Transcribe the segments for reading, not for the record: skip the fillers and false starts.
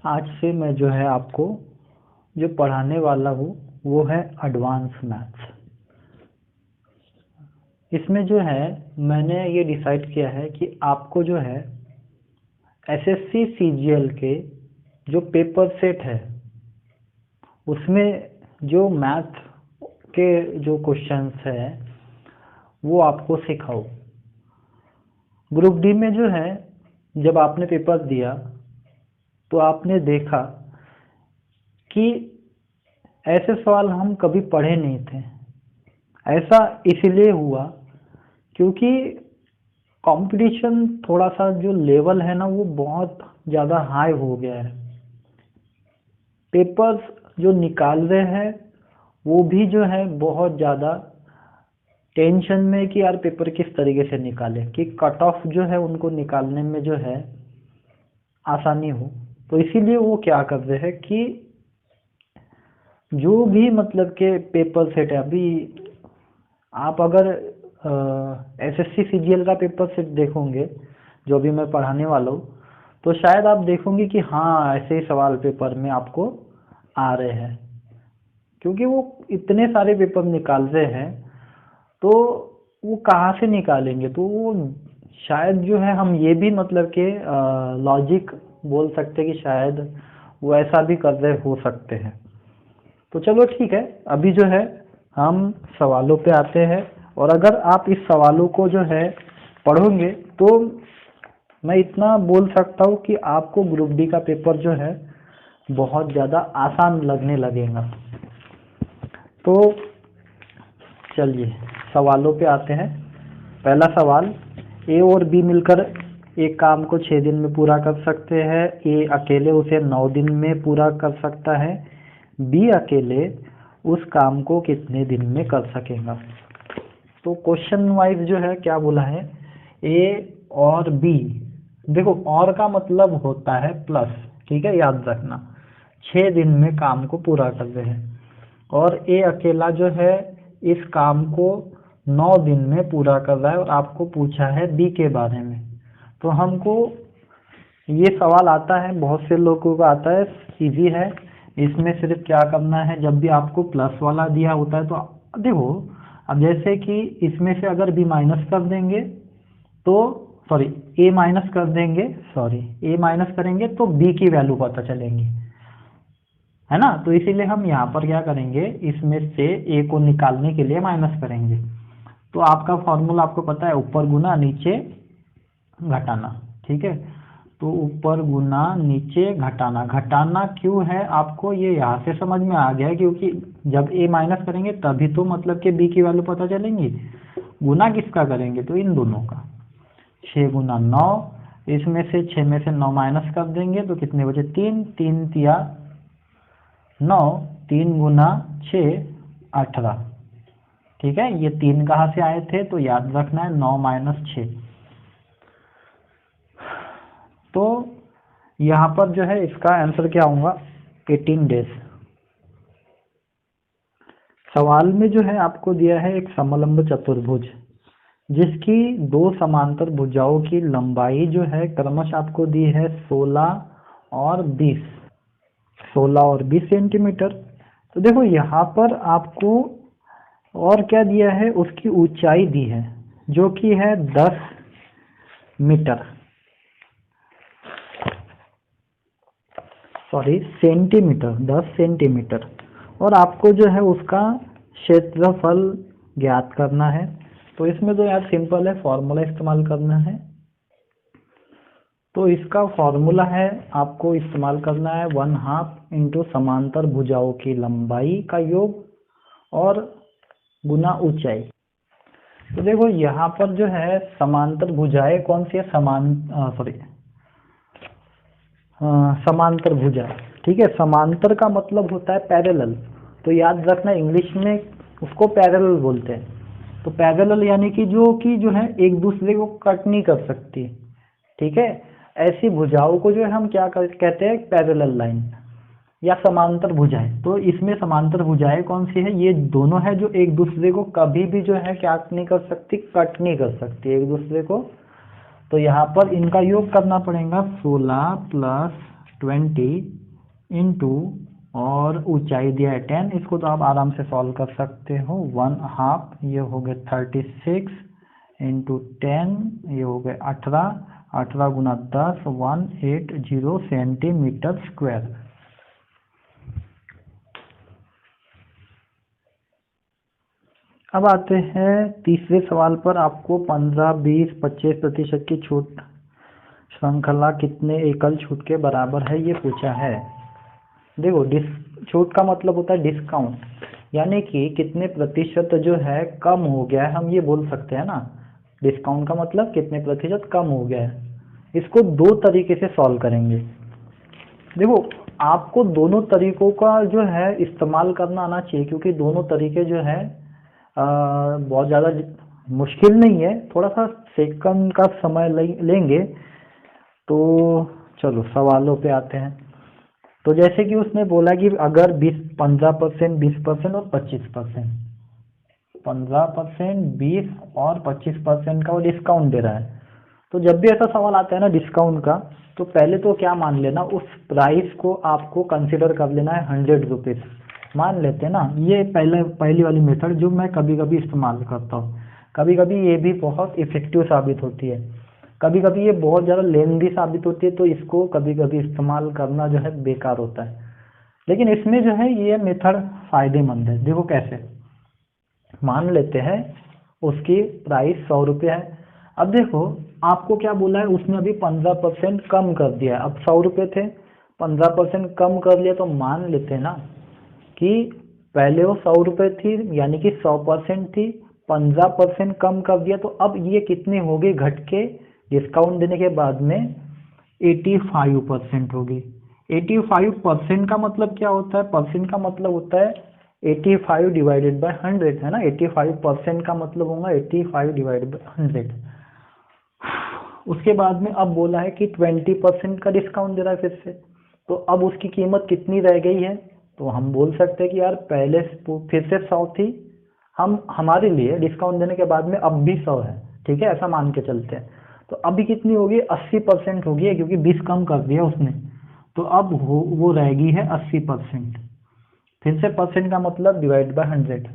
आज से मैं जो है आपको जो पढ़ाने वाला हूँ वो है एडवांस मैथ्स। इसमें जो है मैंने ये डिसाइड किया है कि आपको जो है एसएससी सीजीएल के जो पेपर सेट है उसमें जो मैथ के जो क्वेश्चंस है वो आपको सिखाओ। ग्रुप डी में जो है जब आपने पेपर दिया तो आपने देखा कि ऐसे सवाल हम कभी पढ़े नहीं थे। ऐसा इसलिए हुआ क्योंकि कंपटीशन थोड़ा सा जो लेवल है ना वो बहुत ज़्यादा हाई हो गया है। पेपर्स जो निकाल रहे हैं वो भी जो है बहुत ज़्यादा टेंशन में कि यार पेपर किस तरीके से निकाले कि कट ऑफ जो है उनको निकालने में जो है आसानी हो। तो इसीलिए वो क्या कर रहे हैं कि जो भी मतलब के पेपर सेट है, अभी आप अगर एसएससी सीजीएल का पेपर सेट देखोगे जो अभी मैं पढ़ाने वाला हूँ तो शायद आप देखोगे कि हाँ ऐसे ही सवाल पेपर में आपको आ रहे हैं, क्योंकि वो इतने सारे पेपर निकाल रहे हैं तो वो कहाँ से निकालेंगे। तो वो शायद जो है हम ये भी मतलब के लॉजिक बोल सकते हैं कि शायद वो ऐसा भी कर रहे हो सकते हैं। तो चलो ठीक है, अभी जो है हम सवालों पे आते हैं और अगर आप इस सवालों को जो है पढ़ोगे तो मैं इतना बोल सकता हूँ कि आपको ग्रुप डी का पेपर जो है बहुत ज़्यादा आसान लगने लगेगा। तो चलिए सवालों पे आते हैं। पहला सवाल, ए और बी मिलकर एक काम को 6 दिन में पूरा कर सकते हैं। ए अकेले उसे 9 दिन में पूरा कर सकता है। बी अकेले उस काम को कितने दिन में कर सकेगा। तो क्वेश्चन वाइज जो है क्या बोला है, ए और बी। देखो और का मतलब होता है प्लस, ठीक है, याद रखना। 6 दिन में काम को पूरा कर रहे हैं और ए अकेला जो है इस काम को 9 दिन में पूरा कर रहा है और आपको पूछा है बी के बारे में। तो हमको ये सवाल आता है, बहुत से लोगों को आता है, इजी है। इसमें सिर्फ क्या करना है, जब भी आपको प्लस वाला दिया होता है तो देखो अब जैसे कि इसमें से अगर बी माइनस कर देंगे तो सॉरी ए माइनस कर देंगे, ए माइनस करेंगे तो बी की वैल्यू पता चलेंगी, है ना। तो इसीलिए हम यहाँ पर क्या करेंगे, इसमें से ए को निकालने के लिए माइनस करेंगे। तो आपका फॉर्मूला आपको पता है, ऊपर गुना नीचे घटाना, ठीक है। तो ऊपर गुना नीचे घटाना, घटाना क्यों है आपको ये यहाँ से समझ में आ गया, क्योंकि जब ए माइनस करेंगे तभी तो मतलब कि बी की वैल्यू पता चलेंगी। गुना किसका करेंगे, तो इन दोनों का। 6 गुना 9, इसमें से 6 में से 9 माइनस कर देंगे तो कितने बचे, 3, 3 तिया 9, 3 गुना 6 18, ठीक है। ये 3 कहाँ से आए थे, तो याद रखना है 9 माइनस 6। तो यहाँ पर जो है इसका आंसर क्या होगा, 18 डेज। सवाल में जो है आपको दिया है एक समलंब चतुर्भुज जिसकी 2 समांतर भुजाओं की लंबाई जो है क्रमशः आपको दी है 16 और 20 सेंटीमीटर। तो देखो यहाँ पर आपको और क्या दिया है, उसकी ऊंचाई दी है जो कि है 10 मीटर, सेंटीमीटर, 10 सेंटीमीटर। और आपको जो है उसका क्षेत्रफल ज्ञात करना है। तो इसमें तो यार सिंपल है, फॉर्मूला इस्तेमाल करना है। तो इसका फॉर्मूला है, आपको इस्तेमाल करना है 1/2 इंटू समांतर भुजाओं की लंबाई का योग और गुना ऊंचाई। तो देखो यहाँ पर जो है समांतर भुजाएं कौन सी है, समांतर भुजा, ठीक है। समांतर का मतलब होता है पैरेलल, तो याद रखना इंग्लिश में उसको पैरेलल बोलते हैं। तो पैरेलल यानी कि जो है एक दूसरे को कट नहीं कर सकती, ठीक है। ऐसी भुजाओं को जो है हम क्या कहते हैं, पैरेलल लाइन या समांतर भुजाएं। तो इसमें समांतर भुजाएं कौन सी है, ये दोनों है जो एक दूसरे को कभी भी जो है क्या नहीं कर सकती, कट नहीं कर सकती एक दूसरे को। तो यहाँ पर इनका योग करना पड़ेगा, 16 प्लस 20 इंटू और ऊंचाई दिया है 10, इसको तो आप आराम से सॉल्व कर सकते हो। 1/2 ये हो गए 36 इंटू 10 ये हो गए 18, 18 गुना 10 180 सेंटीमीटर स्क्वायर। अब आते हैं तीसरे सवाल पर। आपको 15, 20, 25% की छूट श्रृंखला कितने एकल छूट के बराबर है ये पूछा है। देखो छूट का मतलब होता है डिस्काउंट, यानी कि कितने प्रतिशत जो है कम हो गया है, हम ये बोल सकते हैं ना। डिस्काउंट का मतलब कितने प्रतिशत कम हो गया है। इसको दो तरीके से सॉल्व करेंगे। देखो आपको दोनों तरीकों का जो है इस्तेमाल करना आना चाहिए, क्योंकि दोनों तरीके जो है बहुत ज़्यादा मुश्किल नहीं है, थोड़ा सा सेकंड का समय लेंगे। तो चलो सवालों पे आते हैं। तो जैसे कि उसने बोला कि अगर 15%, 20% और 25%, 15%, 20 और 25% का वो डिस्काउंट दे रहा है। तो जब भी ऐसा सवाल आता है ना डिस्काउंट का, तो पहले तो क्या मान लेना, उस प्राइस को आपको कंसिडर कर लेना है 100 रुपीज़ मान लेते हैं ना। ये पहली वाली मेथड जो मैं कभी कभी इस्तेमाल करता हूँ। कभी कभी ये भी बहुत इफेक्टिव साबित होती है, कभी कभी ये बहुत ज़्यादा लेंदी साबित होती है, तो इसको कभी कभी इस्तेमाल करना जो है बेकार होता है। लेकिन इसमें जो है ये मेथड फ़ायदेमंद है। देखो कैसे, मान लेते हैं उसकी प्राइस 100 रुपये है। अब देखो आपको क्या बोला है, उसने अभी 15% कम कर दिया है। अब 100 रुपये थे, 15% कम कर लिया, तो मान लेते हैं ना कि पहले वो 100 रुपये थी, यानी कि 100% थी, 15% कम कर दिया, तो अब ये कितनी होगी घट के, डिस्काउंट देने के बाद में 85% होगी। 85% का मतलब क्या होता है, परसेंट का मतलब होता है 85 डिवाइडेड बाय 100 है ना। 85% का मतलब होगा 85 डिवाइडेड बाय 100। उसके बाद में अब बोला है कि 20% का डिस्काउंट दे रहा है फिर से, तो अब उसकी कीमत कितनी रह गई है। तो हम बोल सकते हैं कि यार पहले फिर से 100 थी, हम हमारे लिए डिस्काउंट देने के बाद में अब भी 100 है, ठीक है, ऐसा मान के चलते हैं। तो अभी कितनी होगी, 80% होगी, क्योंकि 20 कम कर दिया उसने। तो अब वो रहेगी है 80%। फिर से परसेंट का मतलब डिवाइड बाय 100।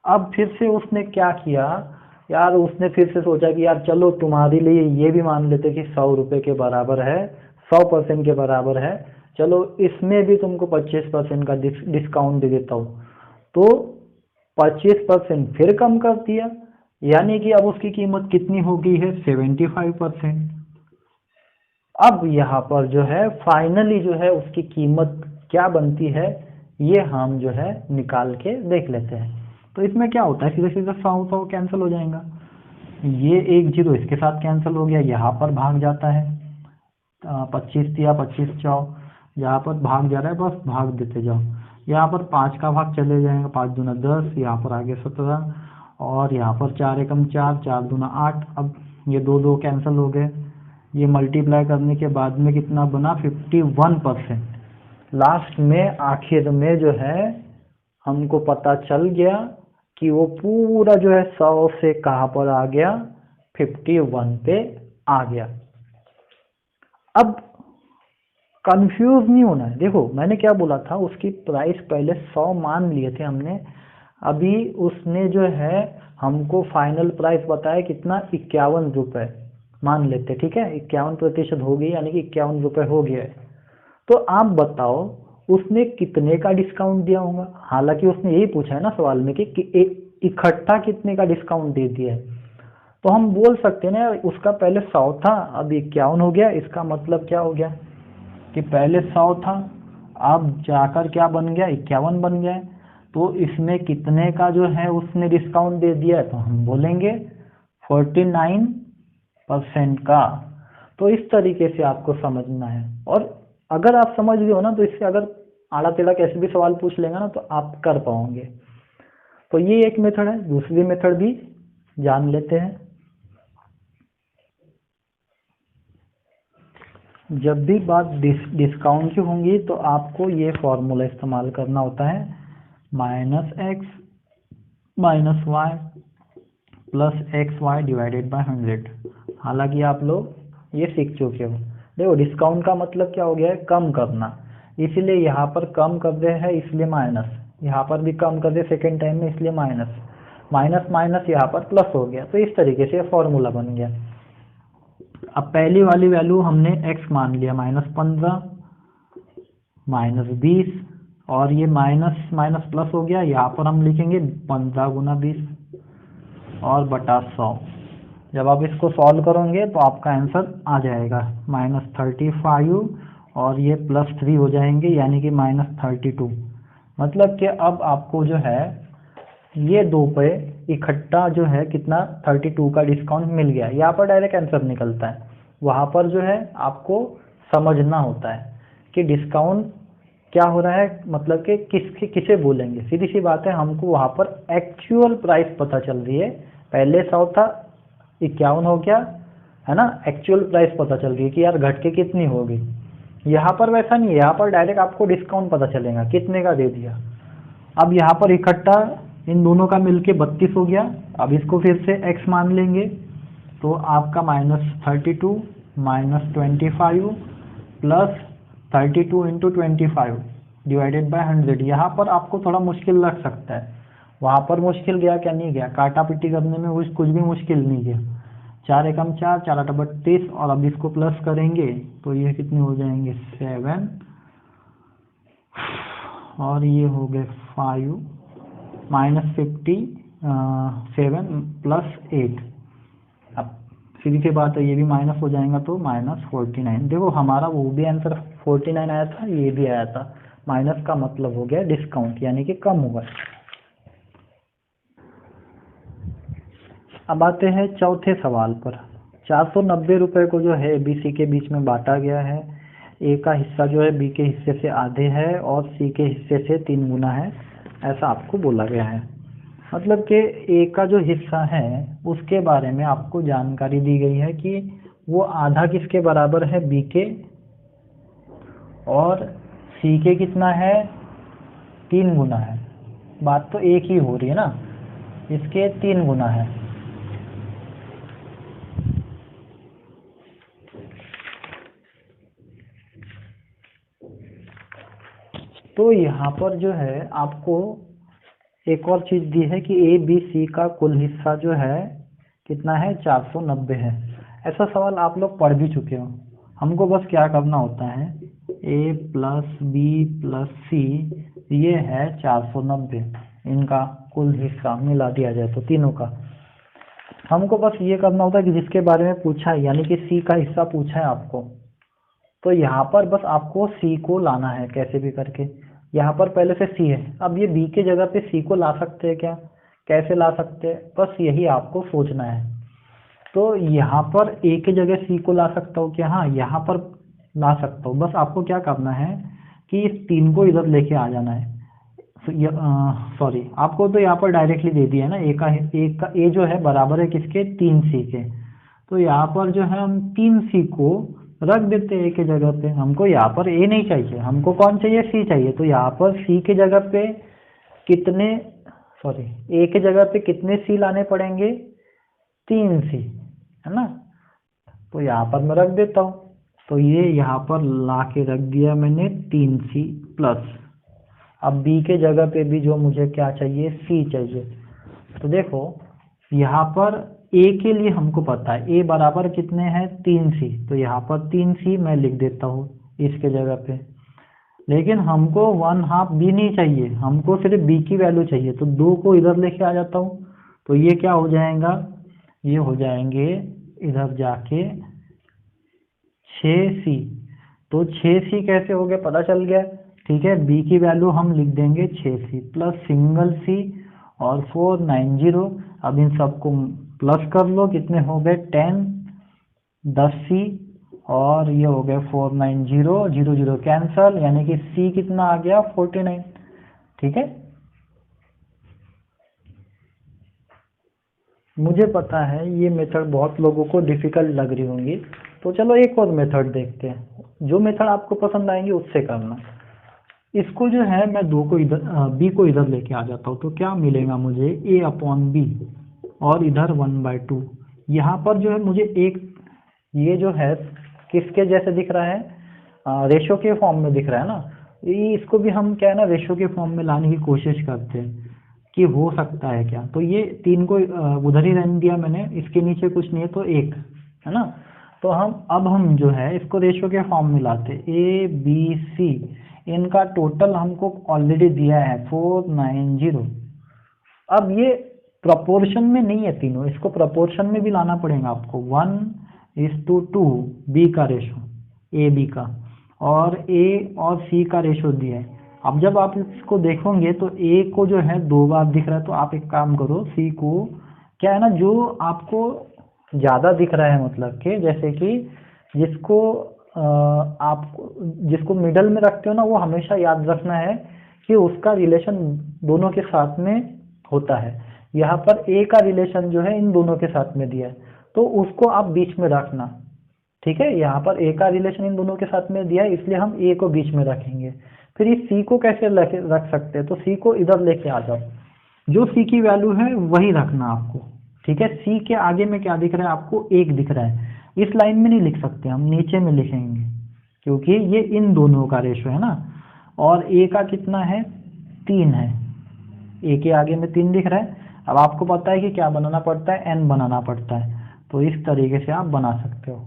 अब फिर से उसने क्या किया यार, उसने फिर से सोचा कि यार चलो तुम्हारे लिए ये भी मान लेते कि 100 रुपये के बराबर है, 100% के बराबर है, चलो इसमें भी तुमको 25% का डिस्काउंट दे देता हूँ। तो 25% फिर कम कर दिया, यानी कि अब उसकी कीमत कितनी हो गई है, 75%। अब यहाँ पर जो है फाइनली जो है उसकी कीमत क्या बनती है, ये हम जो है निकाल के देख लेते हैं। तो इसमें क्या होता है, सीधे सीधे 100 कैंसिल हो जाएगा, ये एक जीरो इसके साथ कैंसिल हो गया, यहाँ पर भाग जाता है 25 दिया, 25 जाओ, यहाँ पर भाग जा रहा है, बस भाग देते जाओ। यहाँ पर 5 का भाग चले जाएगा, 5 दूना 10, यहाँ पर आगे 17, और यहाँ पर 4 एकम 4, 4 दूना 8। अब ये दो दो कैंसिल हो गए, ये मल्टीप्लाई करने के बाद में कितना बना, 51%। लास्ट में आखिर में जो है हमको पता चल गया कि वो पूरा जो है 100 से कहाँ पर आ गया, 51 पे आ गया। अब कंफ्यूज नहीं होना है। देखो मैंने क्या बोला था, उसकी प्राइस पहले 100 मान लिए थे हमने, अभी उसने जो है हमको फाइनल प्राइस बताया कितना, 51 रुपये मान लेते, ठीक है, 51% हो गई, यानी कि 51 रुपये हो गया है। तो आप बताओ उसने कितने का डिस्काउंट दिया होगा। हालांकि उसने यही पूछा है ना सवाल में कि इकट्ठा कितने का डिस्काउंट दे दिया है। तो हम बोल सकते हैं ना, उसका पहले 100 था, अब 51 हो गया, इसका मतलब क्या हो गया कि पहले 100 था, अब जाकर क्या बन गया, 51 बन गया है। तो इसमें कितने का जो है उसने डिस्काउंट दे दिया है, तो हम बोलेंगे 49% का। तो इस तरीके से आपको समझना है, और अगर आप समझ गए हो ना, तो इससे अगर आड़ा टेढ़ा कैसे भी सवाल पूछ लेगा ना, तो आप कर पाओगे। तो ये एक मेथड है, दूसरी मेथड भी जान लेते हैं। जब भी बात डिस्काउंट की होंगी तो आपको ये फॉर्मूला इस्तेमाल करना होता है, -x - y + xy divided by 100। हालांकि आप लोग ये सीख चुके हो। देखो डिस्काउंट का मतलब क्या हो गया है, कम करना, इसलिए यहाँ पर कम कर रहे हैं इसलिए माइनस, यहाँ पर भी कम कर रहे सेकेंड टाइम में इसलिए माइनस, माइनस माइनस यहाँ पर प्लस हो गया। तो इस तरीके से फॉर्मूला बन गया। अब पहली वाली वैल्यू हमने x मान लिया -15 -20, और ये माइनस माइनस प्लस हो गया, यहाँ पर हम लिखेंगे 15 गुना 20 और बटा 100। जब आप इसको सॉल्व करोगे तो आपका आंसर आ जाएगा -35 और ये +3 हो जाएंगे, यानी कि -32। मतलब कि अब आपको जो है ये दो पे इकट्ठा जो है कितना 32 का डिस्काउंट मिल गया। यहाँ पर डायरेक्ट आंसर निकलता है, वहाँ पर जो है आपको समझना होता है कि डिस्काउंट क्या हो रहा है, मतलब कि किसे बोलेंगे। सीधी सी बात है, हमको वहाँ पर एक्चुअल प्राइस पता चल रही है। पहले 100 था 51 हो गया है ना, एक्चुअल प्राइस पता चल रही है कि यार घट के कितनी होगी। यहाँ पर वैसा नहीं है, यहाँ पर डायरेक्ट आपको डिस्काउंट पता चलेगा कितने का दे दिया। अब यहाँ पर इकट्ठा इन दोनों का मिलके 32 हो गया। अब इसको फिर से x मान लेंगे तो आपका -32 -25 प्लस 32 इंटू 25 डिवाइडेड बाय 100। यहाँ पर आपको थोड़ा मुश्किल लग सकता है, वहाँ पर मुश्किल गया क्या, नहीं गया, काटा पिटी करने में कुछ भी मुश्किल नहीं गया। 4 एकम 4, 4 आठ 32, और अब इसको प्लस करेंगे तो ये कितने हो जाएंगे 7, और ये हो गए 5 -57 प्लस 8। अब सीधी सी बात है, ये भी माइनस हो जाएगा तो -49। देखो हमारा वो भी आंसर 49 आया था, ये भी आया था। माइनस का मतलब हो गया डिस्काउंट, यानी कि कम हुआ। अब आते हैं चौथे सवाल पर। 490 रुपये को जो है बी सी के बीच में बांटा गया है। ए का हिस्सा जो है बी के हिस्से से आधे है और सी के हिस्से से 3 गुना है, ऐसा आपको बोला गया है। मतलब कि ए का जो हिस्सा है उसके बारे में आपको जानकारी दी गई है कि वो आधा किसके बराबर है, बी के, और सी के कितना है 3 गुना है। बात तो एक ही हो रही है ना, इसके 3 गुना है। तो यहाँ पर जो है आपको एक और चीज दी है कि ए बी सी का कुल हिस्सा जो है कितना है 490 है। ऐसा सवाल आप लोग पढ़ भी चुके हो। हमको बस क्या करना होता है, ए प्लस बी प्लस सी ये है 490, इनका कुल हिस्सा मिला दिया जाए तो तीनों का। हमको बस ये करना होता है कि जिसके बारे में पूछा है, यानी कि सी का हिस्सा पूछा है आपको, तो यहाँ पर बस आपको सी को लाना है कैसे भी करके। यहाँ पर पहले से सी है, अब ये बी के जगह पे सी को ला सकते हैं क्या, कैसे ला सकते हैं, बस यही आपको सोचना है। तो यहाँ पर ए के जगह सी को ला सकता हूँ क्या, हाँ यहाँ पर ला सकता हूँ। बस आपको क्या करना है कि इस 3 को इधर लेके आ जाना है। सॉरी, आपको तो यहाँ पर डायरेक्टली दे दिया है ना, ए जो है बराबर है किसके 3c के। तो यहाँ पर जो है हम 3c को रख देते हैं ए के जगह पे। हमको यहाँ पर ए नहीं चाहिए, हमको कौन चाहिए, सी चाहिए। तो यहाँ पर सी के जगह पे कितने, सॉरी ए के जगह पे कितने सी लाने पड़ेंगे, 3c, है ना। तो यहाँ पर मैं रख देता हूँ, तो ये यहाँ पर ला के रख दिया मैंने 3c प्लस। अब बी के जगह पे भी जो मुझे क्या चाहिए, सी चाहिए। तो देखो यहाँ पर ए के लिए हमको पता है ए बराबर कितने हैं 3c, तो यहाँ पर 3c मैं लिख देता हूँ इसके जगह पे। लेकिन हमको 1/2 बी नहीं चाहिए, हमको सिर्फ बी की वैल्यू चाहिए। तो 2 को इधर लेके आ जाता हूँ, तो ये क्या हो जाएगा, ये हो जाएंगे इधर जाके 6c। तो 6c कैसे हो गया पता चल गया, ठीक है। बी की वैल्यू हम लिख देंगे 6c प्लस सिंगल सी और 490। अब इन सबको प्लस कर लो, कितने हो गए 10, 10c और ये हो गए 490, 0 0 कैंसल, यानी कि c कितना आ गया 49, ठीक है। मुझे पता है ये मेथड बहुत लोगों को डिफिकल्ट लग रही होंगी, तो चलो एक और मेथड देखते हैं। जो मेथड आपको पसंद आएंगे उससे करना। इसको जो है मैं 2 को इधर बी को इधर लेके आ जाता हूँ, तो क्या मिलेगा मुझे a/b और इधर 1/2। यहाँ पर जो है मुझे एक ये जो है किसके जैसे दिख रहा है, रेशो के फॉर्म में दिख रहा है ना। इसको भी हम क्या है ना रेशो के फॉर्म में लाने की कोशिश करते हैं कि हो सकता है क्या। तो ये 3 को उधर ही रहने दिया मैंने, इसके नीचे कुछ नहीं है तो 1 है ना। तो हम जो है इसको रेशो के फॉर्म में लाते, ए बी सी, इनका टोटल हमको ऑलरेडी दिया है 490। अब ये प्रोपोर्शन में नहीं है तीनों, इसको प्रोपोर्शन में भी लाना पड़ेगा आपको। 1:2 बी का रेशो, ए बी का, और ए और सी का रेशो दिया है। अब जब आप इसको देखोगे तो ए को जो है 2 बार दिख रहा है, तो आप एक काम करो, सी को क्या है ना जो आपको ज़्यादा दिख रहा है, मतलब कि जैसे कि आप जिसको मिडल में रखते हो ना, वो हमेशा याद रखना है कि उसका रिलेशन दोनों के साथ में होता है। यहाँ पर ए का रिलेशन जो है इन दोनों के साथ में दिया है, तो उसको आप बीच में रखना, ठीक है। यहाँ पर ए का रिलेशन इन दोनों के साथ में दिया है, इसलिए हम ए को बीच में रखेंगे। फिर इस सी को कैसे रख सकते हैं, तो सी को इधर लेके आ जाओ, जो सी की वैल्यू है वही रखना आपको, ठीक है। सी के आगे में क्या दिख रहा है आपको, 1 दिख रहा है। इस लाइन में नहीं लिख सकते, हम नीचे में लिखेंगे, क्योंकि ये इन दोनों का रेशो है ना। और ए का कितना है, 3 है, ए के आगे में 3 दिख रहा है। अब आपको पता है कि क्या बनाना पड़ता है, एन बनाना पड़ता है, तो इस तरीके से आप बना सकते हो।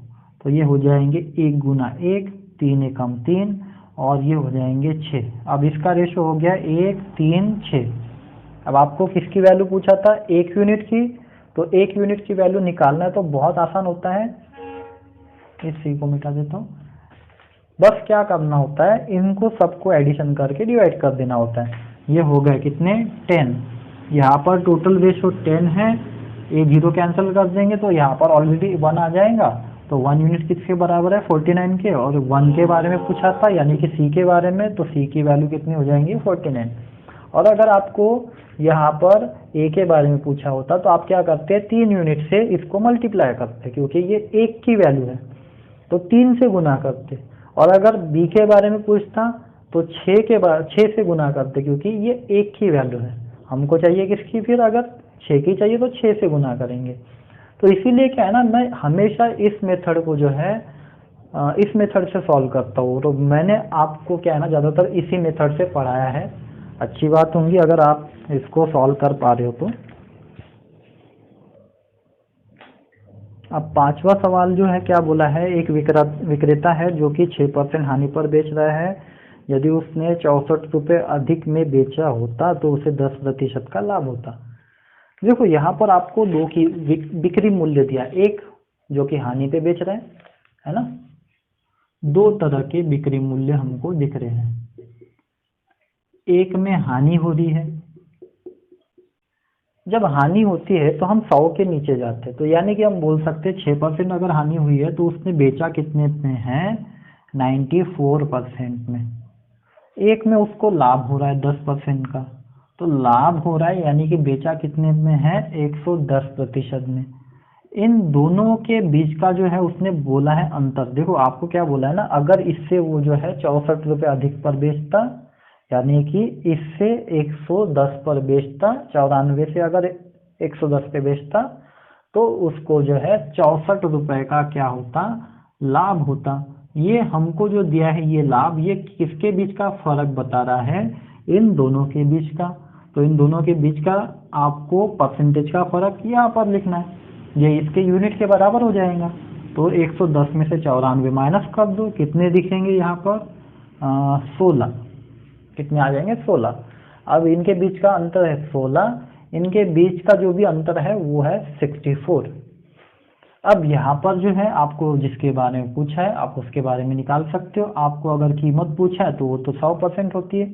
तो ये हो जाएंगे 1 गुना 1, 3 एकम 3, और ये हो जाएंगे 6। अब इसका रेशो हो गया 1 3 6। अब आपको किसकी वैल्यू पूछा था, 1 यूनिट की, तो 1 यूनिट की वैल्यू निकालना है तो बहुत आसान होता है। इस सी को मिटा देता हूँ। बस क्या करना होता है, इनको सबको एडिशन करके डिवाइड कर देना होता है। ये हो गए कितने, 10। यहाँ पर टोटल रेशो 10 है, ये 0 कैंसिल कर देंगे तो यहाँ पर ऑलरेडी 1 आ जाएगा। तो 1 यूनिट किसके बराबर है, 49 के। और 1 के बारे में पूछा था, यानी कि सी के बारे में, तो सी की वैल्यू कितनी हो जाएंगी, 49। और अगर आपको यहाँ पर ए के बारे में पूछा होता तो आप क्या करते हैं, 3 यूनिट से इसको मल्टीप्लाई करते, क्योंकि ये 1 की वैल्यू है तो 3 से गुना करते। और अगर बी के बारे में पूछता तो 6 से गुना करते, क्योंकि ये 1 की वैल्यू है। हमको चाहिए किसकी, फिर अगर 6 की चाहिए तो 6 से गुना करेंगे। तो इसीलिए क्या है ना, मैं हमेशा इस मेथड को जो है इस मेथड से सॉल्व करता हूँ। तो मैंने आपको क्या है ना ज़्यादातर इसी मेथड से पढ़ाया है। अच्छी बात होंगी अगर आप इसको सॉल्व कर पा रहे हो तो। अब 5वां सवाल जो है क्या बोला है, एक विक्रेता है जो कि 6% हानि पर बेच रहा है। यदि उसने 64 रुपये अधिक में बेचा होता तो उसे 10% का लाभ होता। देखो यहाँ पर आपको 2 की बिक्री मूल्य दिया, एक जो कि हानि पे बेच रहा है ना। 2 तरह के बिक्री मूल्य हमको दिख रहे हैं। एक में हानि हो रही है, जब हानि होती है तो हम 100 के नीचे जाते हैं, तो यानी कि हम बोल सकते हैं 6% अगर हानि हुई है तो उसने बेचा कितने में है, 94% में। एक में उसको लाभ हो रहा है 10% का, तो लाभ हो रहा है यानी कि बेचा कितने में है, 110% में। इन दोनों के बीच का जो है उसने बोला है अंतर। देखो आपको क्या बोला है ना, अगर इससे वो जो है 64 रुपये अधिक पर बेचता, यानी कि इससे 110 पर बेचता, 94 से अगर 110 पे बेचता तो उसको जो है 64 रुपये का क्या होता, लाभ होता। ये हमको जो दिया है ये लाभ, ये किसके बीच का फर्क बता रहा है, इन दोनों के बीच का। तो इन दोनों के बीच का आपको परसेंटेज का फर्क यहाँ पर लिखना है, ये इसके यूनिट के बराबर हो जाएगा। तो 110 में से 94 माइनस कर दो, कितने दिखेंगे यहाँ पर, 16। कितने आ जाएंगे, 16। अब इनके बीच का अंतर है 16, इनके बीच का जो भी अंतर है वो है 64। अब यहाँ पर जो है आपको जिसके बारे में पूछा है आप उसके बारे में निकाल सकते हो। आपको अगर कीमत पूछा है तो वो तो 100% होती है।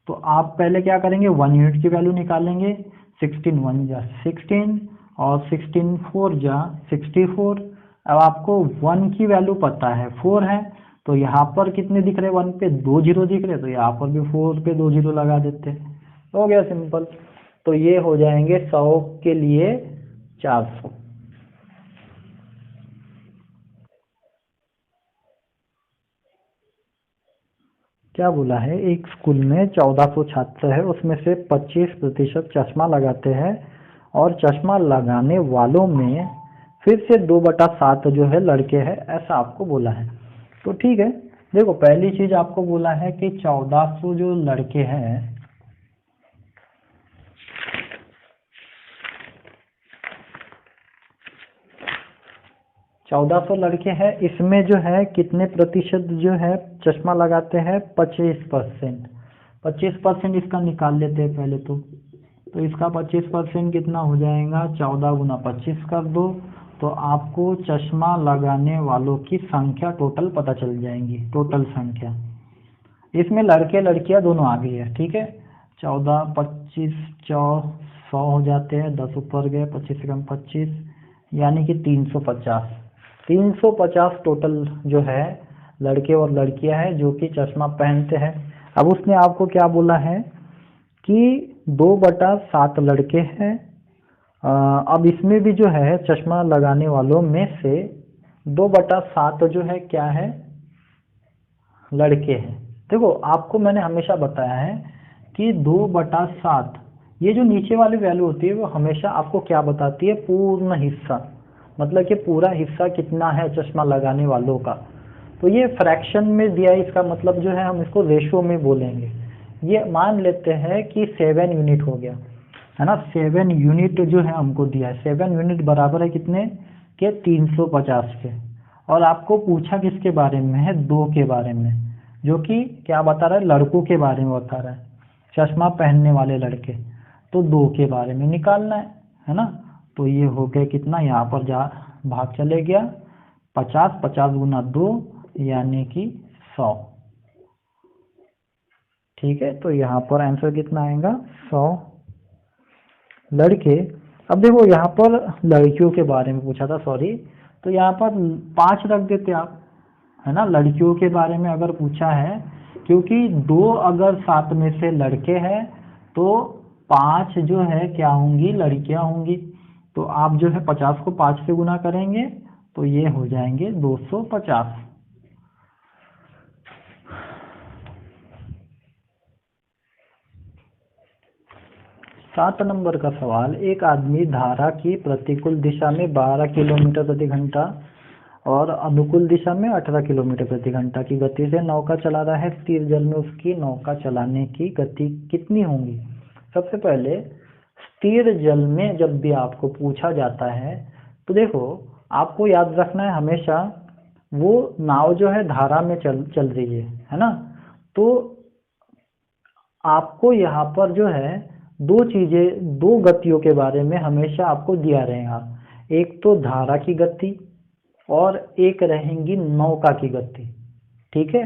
तो आप पहले क्या करेंगे, 1 यूनिट की वैल्यू निकालेंगे, 16 1 जा 16 और 16 4 जा 64। अब आपको 1 की वैल्यू पता है 4 है, तो यहाँ पर कितने दिख रहे हैं, 1 पे 2 जीरो दिख रहे, तो यहाँ पर भी 4 पे 2 जीरो लगा देते, हो गया सिंपल। तो ये हो जाएंगे 100 के लिए 400। क्या बोला है, एक स्कूल में 1400 छात्र है, उसमें से 25% चश्मा लगाते हैं और चश्मा लगाने वालों में फिर से 2/7 जो है लड़के हैं, ऐसा आपको बोला है। तो ठीक है, देखो पहली चीज आपको बोला है कि 1400 जो लड़के हैं, 1400 लड़के हैं, इसमें जो है कितने प्रतिशत जो है चश्मा लगाते हैं? 25%। 25% इसका निकाल लेते हैं पहले तो इसका 25% कितना हो जाएगा? 14 गुना 25 कर दो, तो आपको चश्मा लगाने वालों की संख्या टोटल पता चल जाएंगी, टोटल संख्या। इसमें लड़के लड़कियां दोनों आ गई है, ठीक है। 14 25 100 हो जाते हैं, 10 ऊपर गए, 25 कम 25, यानी कि 350। 350 टोटल जो है लड़के और लड़कियां हैं जो कि चश्मा पहनते हैं। अब उसने आपको क्या बोला है कि 2/7 लड़के हैं। अब इसमें भी जो है चश्मा लगाने वालों में से 2/7 जो है क्या है? लड़के हैं। देखो आपको मैंने हमेशा बताया है कि 2/7, ये जो नीचे वाली वैल्यू होती है वो हमेशा आपको क्या बताती है? पूर्ण हिस्सा, मतलब कि पूरा हिस्सा कितना है चश्मा लगाने वालों का। तो ये फ्रैक्शन में दिया है, इसका मतलब जो है हम इसको रेशो में बोलेंगे। ये मान लेते हैं कि 7 यूनिट हो गया, है ना। 7 यूनिट जो है हमको दिया है, 7 यूनिट बराबर है कितने के? 350 के। और आपको पूछा किसके बारे में है? 2 के बारे में, जो कि क्या बता रहा है? लड़कों के बारे में बता रहा है, चश्मा पहनने वाले लड़के। तो 2 के बारे में निकालना है ना। तो ये हो गया कितना? यहाँ पर जा भाग चले गया, 50, 50 गुना 2 यानी कि 100, ठीक है। तो यहाँ पर आंसर कितना आएगा? 100 लड़के। अब देखो यहाँ पर लड़कियों के बारे में पूछा था, सॉरी, तो यहाँ पर 5 रख देते आप, है ना। लड़कियों के बारे में अगर पूछा है, क्योंकि 2 अगर 7 में से लड़के हैं तो 5 जो है क्या होंगी? लड़कियां होंगी। तो आप जो है 50 को 5 से गुना करेंगे तो ये हो जाएंगे 250। 7 नंबर का सवाल, एक आदमी धारा की प्रतिकूल दिशा में 12 किलोमीटर प्रति घंटा और अनुकूल दिशा में 18 किलोमीटर प्रति घंटा की गति से नौका चला रहा है। स्थिर जल में उसकी नौका चलाने की गति कितनी होगी? सबसे पहले स्थिर जल में जब भी आपको पूछा जाता है तो देखो आपको याद रखना है हमेशा, वो नाव जो है धारा में चल रही है ना। तो आपको यहाँ पर जो है दो चीजें, 2 गतियों के बारे में हमेशा आपको दिया रहेगा। एक तो धारा की गति और एक रहेंगी नौका की गति, ठीक है।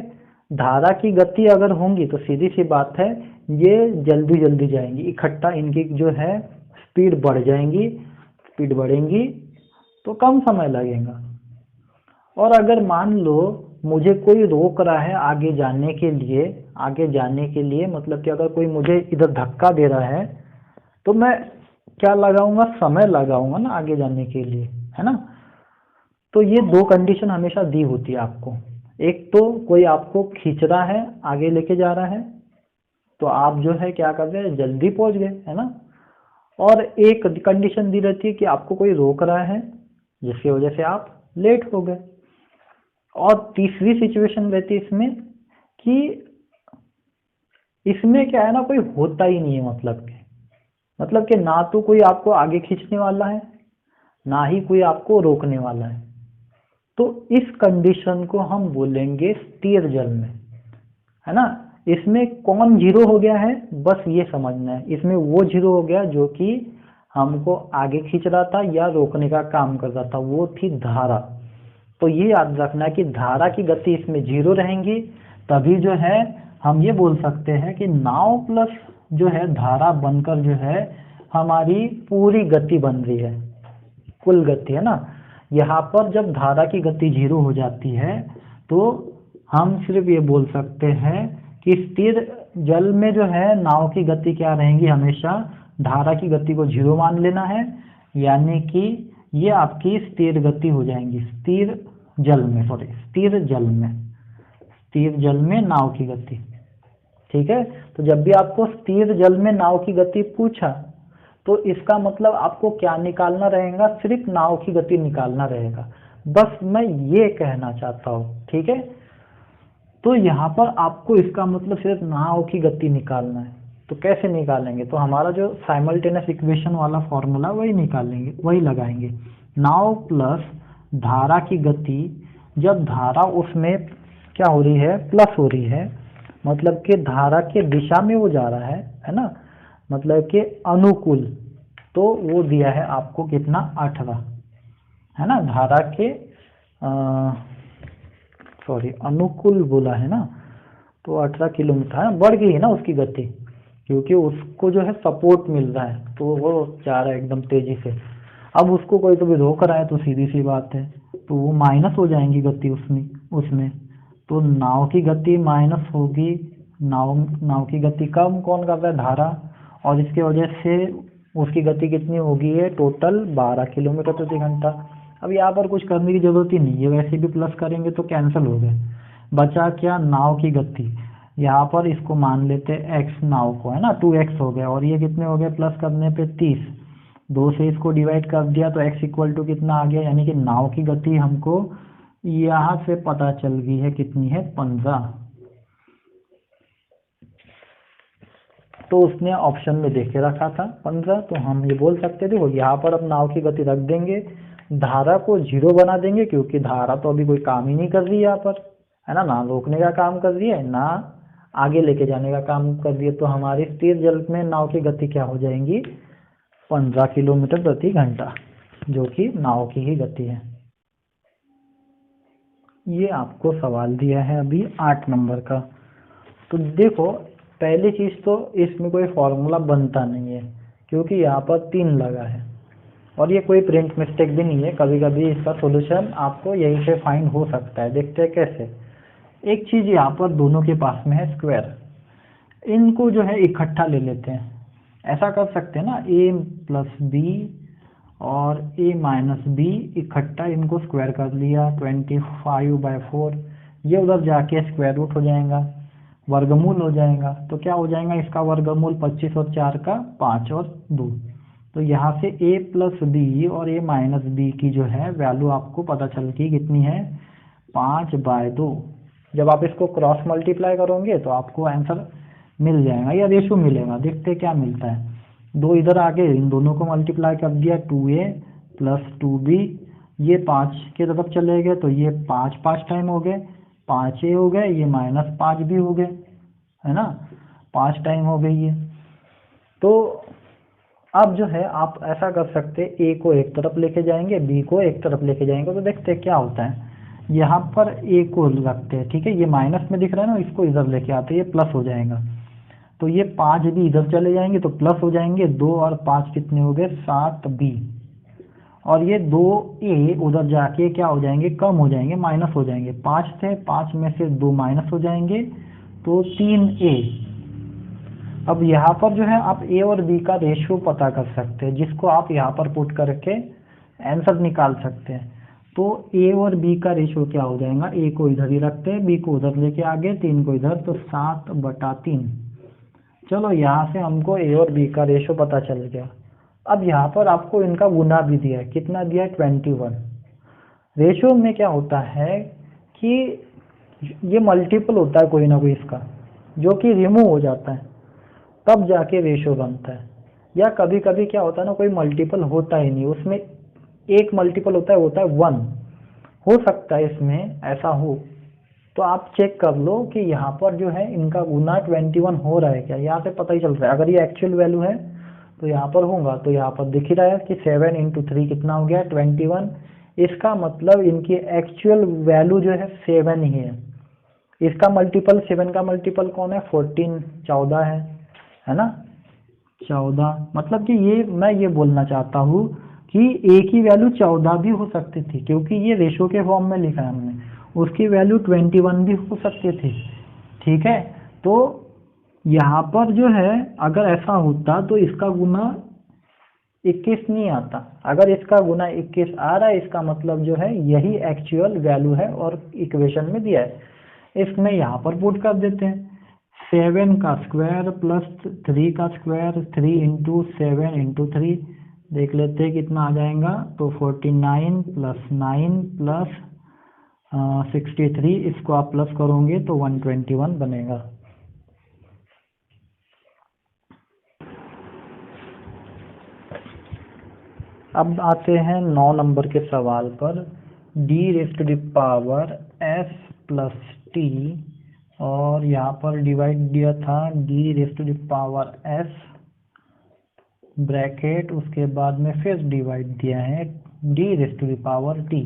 धारा की गति अगर होंगी तो सीधी सी बात है, ये जल्दी जल्दी जाएंगी, इकट्ठा इनकी जो है स्पीड बढ़ जाएंगी, स्पीड बढ़ेंगी तो कम समय लगेगा। और अगर मान लो मुझे कोई रोक रहा है आगे जाने के लिए, आगे जाने के लिए मतलब कि अगर कोई मुझे इधर धक्का दे रहा है तो मैं क्या लगाऊंगा? समय लगाऊंगा ना आगे जाने के लिए, है ना। तो ये 2 कंडीशन हमेशा दी होती है आपको। एक तो कोई आपको खींच रहा है, आगे लेके जा रहा है, तो आप जो है क्या कर रहे हैं? जल्दी पहुंच गए, है ना। और एक कंडीशन दी रहती है कि आपको कोई रोक रहा है जिसकी वजह से आप लेट हो गए। और तीसरी सिचुएशन रहती है इसमें कि इसमें क्या है ना, कोई होता ही नहीं है, मतलब कि ना तो कोई आपको आगे खींचने वाला है ना ही कोई आपको रोकने वाला है। तो इस कंडीशन को हम बोलेंगे स्थिर जल में, है ना। इसमें कौन जीरो हो गया है बस ये समझना है। इसमें वो जीरो हो गया जो कि हमको आगे खींच रहा था या रोकने का काम कर रहा था, वो थी धारा। तो ये याद रखना है कि धारा की गति इसमें जीरो रहेंगी, तभी जो है हम ये बोल सकते हैं कि नाव प्लस जो है धारा बनकर जो है हमारी पूरी गति बन रही है, कुल गति, है ना। यहाँ पर जब धारा की गति जीरो हो जाती है तो हम सिर्फ ये बोल सकते हैं कि स्थिर जल में जो है नाव की गति क्या रहेंगी? हमेशा धारा की गति को जीरो मान लेना है, यानी कि ये आपकी स्थिर गति हो जाएंगी। स्थिर जल में, सॉरी, स्थिर जल में नाव की गति, ठीक है। तो जब भी आपको स्थिर जल में नाव की गति पूछा तो इसका मतलब आपको क्या निकालना रहेगा? सिर्फ नाव की गति निकालना रहेगा। बस मैं ये कहना चाहता हूँ, ठीक है। तो यहाँ पर आपको इसका मतलब सिर्फ नाव की गति निकालना है। तो कैसे निकालेंगे? तो हमारा जो साइमल्टेनियस इक्वेशन वाला फॉर्मूला वही निकालेंगे, वही लगाएंगे। नाव प्लस धारा की गति, जब धारा उसमें क्या हो रही है, प्लस हो रही है, मतलब कि धारा के दिशा में वो जा रहा है ना, मतलब कि अनुकूल, तो वो दिया है आपको कितना, 18, है ना। धारा के अनुकूल बोला है ना, तो 18 किलोमीटर है, बढ़ गई है ना उसकी गति, क्योंकि उसको जो है सपोर्ट मिल रहा है, तो वो जा रहा है एकदम तेजी से। अब उसको कोई तो भी रोक रहा है, तो सीधी सी बात है, तो वो माइनस हो जाएंगी गति उसमें। तो नाव की गति माइनस होगी, नाव की गति कम कौन कर रहा है, धारा, और इसके वजह से उसकी गति कितनी होगी है, टोटल 12 किलोमीटर प्रति घंटा। अब यहाँ पर कुछ करने की जरूरत ही नहीं है, वैसे भी प्लस करेंगे तो कैंसिल हो गए, बचा क्या, नाव की गति। यहाँ पर इसको मान लेते हैं x, नाव को, है ना, 2x हो गया, और ये कितने हो गए प्लस करने पे 30, 2 से इसको डिवाइड कर दिया तो x इक्वल टू कितना आ गया, यानी कि नाव की गति हमको यहाँ से पता चल गई है कितनी है, 15। तो उसने ऑप्शन में देखे रखा था 15, तो हम ये बोल सकते थे, यहाँ पर अब नाव की गति रख देंगे, धारा को 0 बना देंगे, क्योंकि धारा तो अभी कोई काम ही नहीं कर रही है यहाँ पर, है ना रोकने का काम कर रही है, ना आगे लेके जाने का काम कर रही है। तो हमारी स्थिर जल में नाव की गति क्या हो जाएंगी, 15 किलोमीटर प्रति घंटा, जो कि नाव की ही गति है। ये आपको सवाल दिया है अभी 8 नंबर का। तो देखो, पहली चीज तो इसमें कोई फॉर्मूला बनता नहीं है, क्योंकि यहाँ पर 3 लगा है, और ये कोई प्रिंट मिस्टेक भी नहीं है, कभी कभी इसका सॉल्यूशन आपको यहीं से फाइंड हो सकता है। देखते हैं कैसे। एक चीज यहाँ पर दोनों के पास में है स्क्वायर, इनको जो है इकट्ठा ले लेते हैं, ऐसा कर सकते हैं ना, a प्लस बी और a माइनस बी, इकट्ठा इनको स्क्वायर कर लिया, 25/4, ये उधर जाके स्क्वायर रूट हो जाएगा, वर्गमूल हो जाएगा, तो क्या हो जाएगा इसका वर्गमूल, 25 और 4 का 5 और 2। तो यहाँ से a प्लस बी और a माइनस बी की जो है वैल्यू आपको पता चल गई कितनी है, 5/2। जब आप इसको क्रॉस मल्टीप्लाई करोगे तो आपको आंसर मिल जाएगा, या रेशो मिलेगा। देखते क्या मिलता है, 2 इधर आगे, इन दोनों को मल्टीप्लाई कर दिया, 2a प्लस 2b, ये 5 के तरफ चले गए, तो ये 5 टाइम हो गए, 5a हो गए, ये -5 भी हो गए, है ना, 5 टाइम हो गई ये। तो अब जो है आप ऐसा कर सकते, a को एक तरफ लेके जाएंगे, b को एक तरफ लेके जाएंगे, तो देखते क्या होता है। यहाँ पर a को रखते हैं, ठीक है, ये माइनस में दिख रहा है ना, इसको इधर लेके आते हैं, ये प्लस हो जाएगा, तो ये 5 भी इधर चले जाएंगे तो प्लस हो जाएंगे, 2 और 5 कितने हो गए, 7b, और ये 2a उधर जाके क्या हो जाएंगे, कम हो जाएंगे, माइनस हो जाएंगे, 5 थे, 5 में से 2 माइनस हो जाएंगे, तो 3a। अब यहाँ पर जो है आप a और b का रेशियो पता कर सकते हैं, जिसको आप यहाँ पर पुट करके आंसर निकाल सकते हैं। तो a और b का रेशियो क्या हो जाएगा, a को इधर ही रखते हैं, b को उधर लेके आगे, 3 को इधर, तो 7/3। चलो यहाँ से हमको a और b का रेशियो पता चल गया। अब यहाँ पर आपको इनका गुना भी दिया है, कितना दिया है, 21। रेशियो में क्या होता है कि ये मल्टीपल होता है कोई ना कोई इसका, जो कि रिमूव हो जाता है, तब जाके रेशियो बनता है। या कभी कभी क्या होता है ना, कोई मल्टीपल होता ही नहीं, उसमें एक मल्टीपल होता है 1, हो सकता है इसमें ऐसा हो, तो आप चेक कर लो कि यहाँ पर जो है इनका गुना 21 हो रहा है क्या, यहाँ से पता ही चल रहा है। अगर ये एक्चुअल वैल्यू है तो यहाँ पर होगा, तो यहाँ पर दिख ही रहा है कि 7 × 3 कितना हो गया, 21। इसका मतलब इनकी एक्चुअल वैल्यू जो है 7 ही है। इसका मल्टीपल, 7 का मल्टीपल कौन है, 14, 14 है ना, 14। मतलब कि ये मैं ये बोलना चाहता हूँ कि a की वैल्यू 14 भी हो सकती थी, क्योंकि ये रेशो के फॉर्म में लिखा है हमने, उसकी वैल्यू 21 भी हो सकती थी, ठीक है। तो यहाँ पर जो है अगर ऐसा होता तो इसका गुना 21 नहीं आता, अगर इसका गुना 21 आ रहा है, इसका मतलब जो है यही एक्चुअल वैल्यू है और इक्वेशन में दिया है। इसमें यहाँ पर पुट कर देते हैं, 7 का स्क्वायर प्लस 3 का स्क्वायर, 3 × 7 × 3, देख लेते हैं कितना आ जाएगा, तो 49 + 9 + 63, इसको आप प्लस करोगे तो 121 बनेगा। अब आते हैं 9 नंबर के सवाल पर। d⁻s प्लस टी, और यहाँ पर डिवाइड दिया था d⁻s ब्रैकेट, उसके बाद में फिर डिवाइड दिया है d⁻t।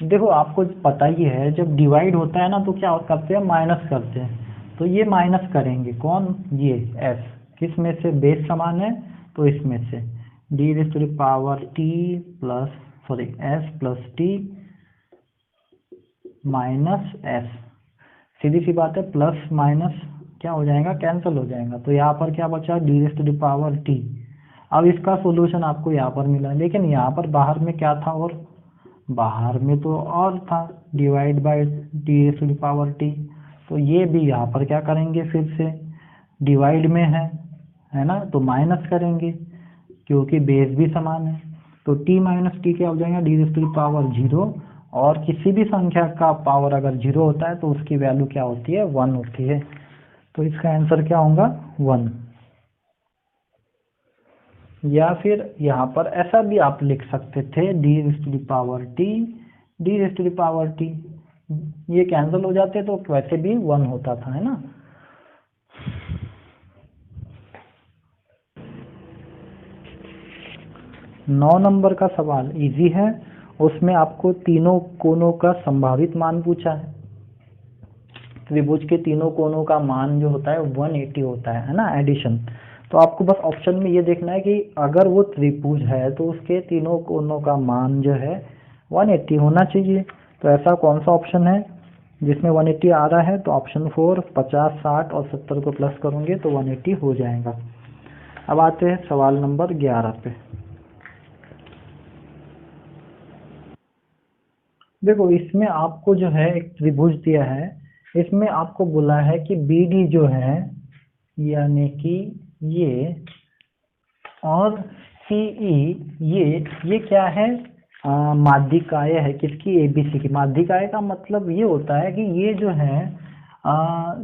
देखो आपको पता ही है जब डिवाइड होता है ना तो क्या करते हैं, माइनस करते हैं। तो ये माइनस करेंगे, कौन, ये s, किस में से, बेस समान है तो इसमें से d⁻t plus s plus T minus s। सीधी सी बात है, प्लस माइनस क्या हो जाएगा, कैंसिल हो जाएगा। तो यहाँ पर क्या बचा, d⁻t। अब इसका सॉल्यूशन आपको यहाँ पर मिला, लेकिन यहाँ पर बाहर में क्या था, और बाहर में तो और था डिवाइड बाय d⁻t। तो ये भी यहाँ पर क्या करेंगे, फिर से डिवाइड में है ना, तो माइनस करेंगे क्योंकि बेस भी समान है। तो t माइनस टी क्या हो जाएगा, d⁻0। और किसी भी संख्या का पावर अगर 0 होता है तो उसकी वैल्यू क्या होती है, 1 होती है। तो इसका आंसर क्या होगा, 1। या फिर यहाँ पर ऐसा भी आप लिख सकते थे d⁻t, ये कैंसिल हो जाते तो वैसे भी 1 होता था, है ना। नौ नंबर का सवाल इजी है, उसमें आपको तीनों कोनों का संभावित मान पूछा है। त्रिभुज के तीनों कोनों का मान जो होता है 180 होता है ना, एडिशन। तो आपको बस ऑप्शन में ये देखना है कि अगर वो त्रिभुज है तो उसके तीनों कोनों का मान जो है 180 होना चाहिए। तो ऐसा कौन सा ऑप्शन है जिसमें 180 आ रहा है, तो ऑप्शन 4, 50, 60 और 70 को प्लस करोगे तो 180 हो जाएगा। अब आते हैं सवाल नंबर 11 पे। देखो इसमें आपको जो है एक त्रिभुज दिया है, इसमें आपको बोला है कि BD जो है यानी कि ये, और CE ये क्या है, माध्यिकाय है। किसकी, ABC की। माध्यिकाय का मतलब ये होता है कि ये जो है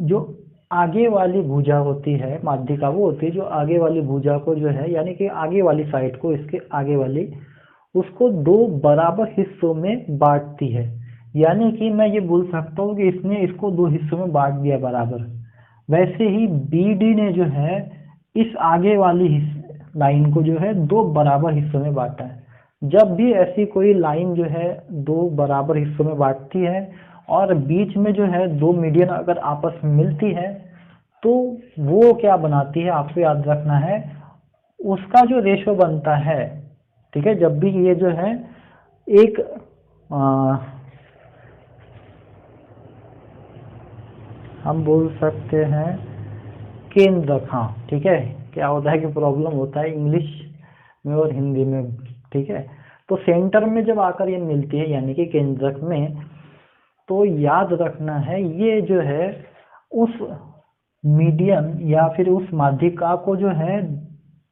जो आगे वाली भुजा होती है, माध्यिका वो होती है जो आगे वाली भुजा को जो है, यानी कि आगे वाली साइड को, इसके आगे वाली, उसको 2 बराबर हिस्सों में बांटती है। यानी कि मैं ये बोल सकता हूँ कि इसने इसको 2 हिस्सों में बांट दिया बराबर। वैसे ही BD ने जो है इस आगे वाली लाइन को जो है 2 बराबर हिस्सों में बांटा है। जब भी ऐसी कोई लाइन जो है 2 बराबर हिस्सों में बांटती है और बीच में जो है 2 मीडियन अगर आपस में मिलती है तो वो क्या बनाती है, आपको याद रखना है, उसका जो रेशो बनता है, ठीक है। जब भी ये जो है एक हम बोल सकते हैं केंद्रक, हाँ ठीक है। क्या होता है कि प्रॉब्लम होता है इंग्लिश में और हिंदी में, ठीक है। तो सेंटर में जब आकर ये मिलती है यानी कि केंद्रक में, तो याद रखना है ये जो है उस मीडियन या फिर उस माध्यिका को जो है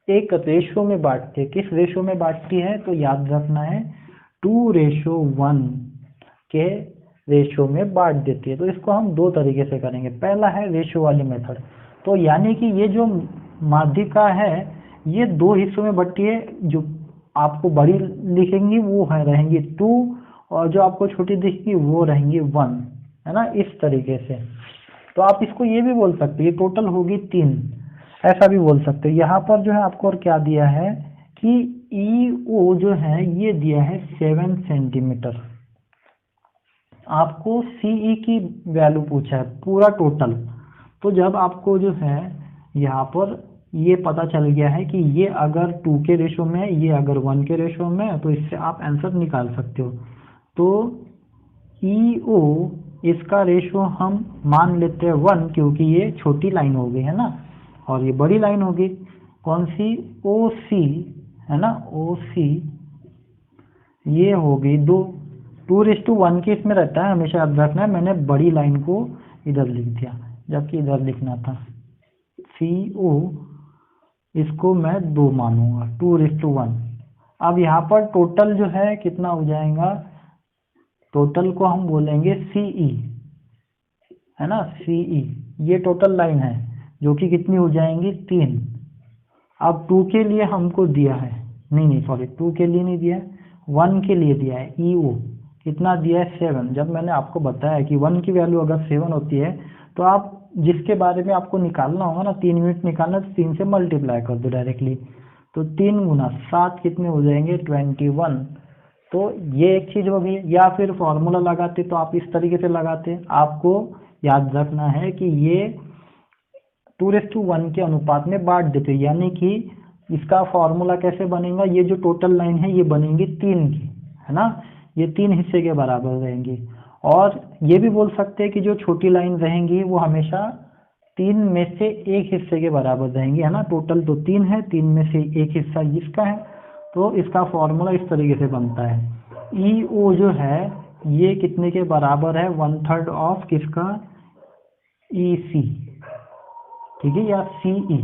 एक रेशो में बांटती है। किस रेशो में बांटती है, तो याद रखना है 2:1 के रेशो में बांट देती है। तो इसको हम 2 तरीके से करेंगे। पहला है रेशो वाली मेथड, तो यानी कि ये जो माध्यिका है ये 2 हिस्सों में बंटती है। जो आपको बड़ी लिखेंगी वो है रहेंगी 2, और जो आपको छोटी दिखेगी वो रहेंगी 1, है ना, इस तरीके से। तो आप इसको ये भी बोल सकते हैं टोटल होगी 3, ऐसा भी बोल सकते हैं। यहाँ पर जो है आपको और क्या दिया है कि EO जो है ये दिया है 7 सेंटीमीटर। आपको CE की वैल्यू पूछा है पूरा टोटल। तो जब आपको जो है यहाँ पर ये पता चल गया है कि ये अगर 2 के रेशो में है, ये अगर 1 के रेशो में है, तो इससे आप आंसर निकाल सकते हो। तो EO इसका रेशो हम मान लेते हैं 1, क्योंकि ये छोटी लाइन हो गई है ना, और ये बड़ी लाइन होगी कौन सी, OC, है ना, OC ये होगी 2:1 के इसमें रहता है, हमेशा याद रखना है। मैंने बड़ी लाइन को इधर लिख दिया जबकि इधर लिखना था। CO इसको मैं 2 मानूंगा, 2:1। अब यहाँ पर टोटल जो है कितना हो जाएगा, टोटल को हम बोलेंगे CE, है ना, CE। ये टोटल लाइन है जो कि कितनी हो जाएंगी 3। अब 2 के लिए हमको दिया है, नहीं सॉरी 2 के लिए नहीं दिया है, 1 के लिए दिया है EO, कितना दिया है 7। जब मैंने आपको बताया कि 1 की वैल्यू अगर 7 होती है तो आप जिसके बारे में आपको निकालना होगा ना, 3 यूनिट निकालना, तो 3 से मल्टीप्लाई कर दो डायरेक्टली। तो 3 गुना 7 कितने हो जाएंगे 21। तो ये एक चीज होगी। या फिर फॉर्मूला लगाते तो आप इस तरीके से लगाते। आपको याद रखना है कि ये 2:1 के अनुपात में बांट देते, यानी कि इसका फॉर्मूला कैसे बनेगा, ये जो टोटल लाइन है ये बनेगी 3 की, है ना, ये 3 हिस्से के बराबर रहेंगी। और ये भी बोल सकते हैं कि जो छोटी लाइन रहेंगी वो हमेशा 3 में से एक हिस्से के बराबर रहेंगी, है ना। टोटल तो 3 है, 3 में से एक हिस्सा इसका है, तो इसका फॉर्मूला इस तरीके से बनता है। EO जो है ये कितने के बराबर है, 1/3 ऑफ किसका, EC, ठीक है, या CE,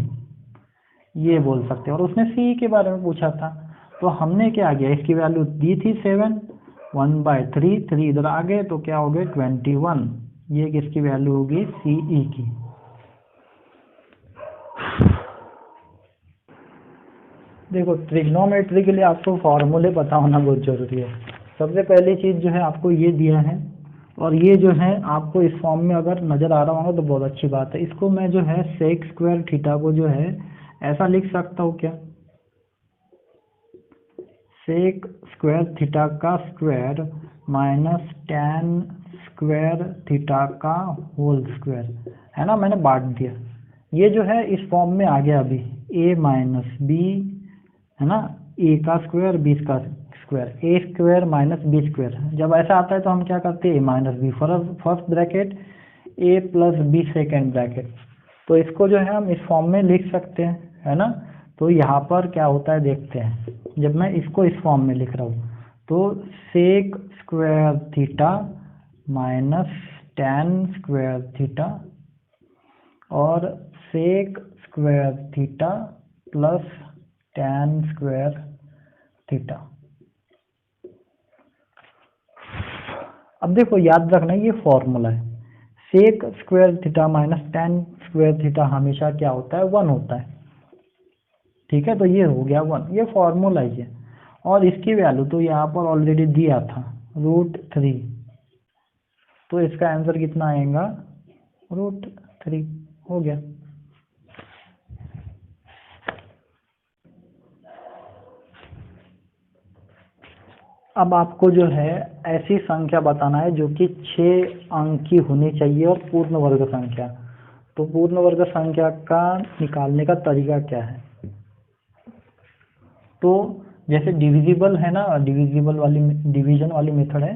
ये बोल सकते हैं। और उसने CE के बारे में पूछा था, तो हमने क्या किया, इसकी वैल्यू दी थी 7, 1/3, 3 इधर आ गए तो क्या हो गए 21। ये किसकी वैल्यू होगी, CE की। देखो ट्रिग्नोमेट्री के लिए आपको फॉर्मूले पता होना बहुत जरूरी है। सबसे पहली चीज जो है आपको ये दिया है, और ये जो है आपको इस फॉर्म में अगर नजर आ रहा होगा तो बहुत अच्छी बात है। इसको मैं जो है सेक स्क्वायर थीटा को जो है ऐसा लिख सकता हूँ क्या, सेक स्क्वायर थीटा का square minus tan square theta का होल स्क्वायर, है ना, मैंने बांट दिया। ये जो है इस फॉर्म में आ गया अभी, a माइनस बी, है ना, a का स्क्वायर b का square, a square minus B square. जब ऐसा आता है तो हम क्या करते हैं, a minus B first bracket, a plus B second bracket. तो इसको जो है हम इस फॉर्म में लिख सकते हैं, है ना। तो यहाँ पर क्या होता है देखते हैं। जब मैं इसको इस फॉर्म में लिख रहा हूँ तो sec square theta minus tan square theta और sec square theta plus tan square theta. अब देखो याद रखना ये फॉर्मूला है, sec square theta minus tan square theta हमेशा क्या होता है 1 होता है, ठीक है। तो ये हो गया 1, ये फॉर्मूला ही है। और इसकी वैल्यू तो यहाँ पर ऑलरेडी दिया था √3, तो इसका आंसर कितना आएगा √3, हो गया। अब आपको जो है ऐसी संख्या बताना है जो कि 6 अंक की होनी चाहिए और पूर्ण वर्ग संख्या। तो पूर्ण वर्ग संख्या का निकालने का तरीका क्या है, तो जैसे डिविजिबल है ना, डिविजिबल वाली डिवीजन वाली मेथड है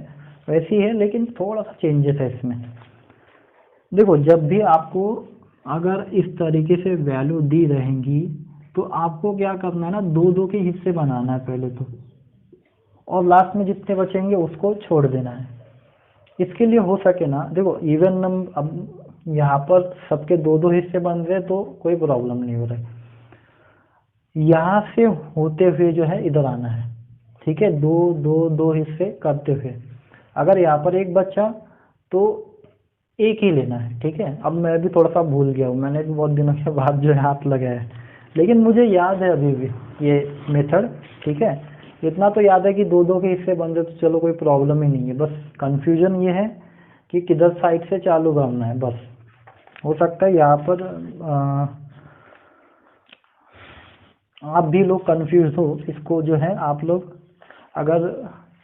वैसी है, लेकिन थोड़ा सा चेंजेस है इसमें। देखो जब भी आपको अगर इस तरीके से वैल्यू दी रहेंगी तो आपको क्या करना है ना, 2-2 के हिस्से बनाना है पहले तो, और लास्ट में जितने बचेंगे उसको छोड़ देना है। इसके लिए हो सके ना, देखो इवन नंबर, अब यहाँ पर सबके 2-2 हिस्से बन रहे तो कोई प्रॉब्लम नहीं हो रहा है। यहाँ से होते हुए जो है इधर आना है, ठीक है, 2-2 हिस्से करते हुए। अगर यहाँ पर एक बच्चा तो एक ही लेना है, ठीक है। अब मैं भी थोड़ा सा भूल गया हूँ, मैंने भी बहुत दिनों के बाद जो है हाथ लगाया है, लेकिन मुझे याद है अभी भी ये मेथड, ठीक है। इतना तो याद है कि 2-2 के हिस्से बन रहे तो चलो कोई प्रॉब्लम ही नहीं है। बस कंफ्यूजन ये है कि किधर साइड से चालू करना है, बस। हो सकता है यहाँ पर आप भी लोग कंफ्यूज हो, इसको जो है आप लोग अगर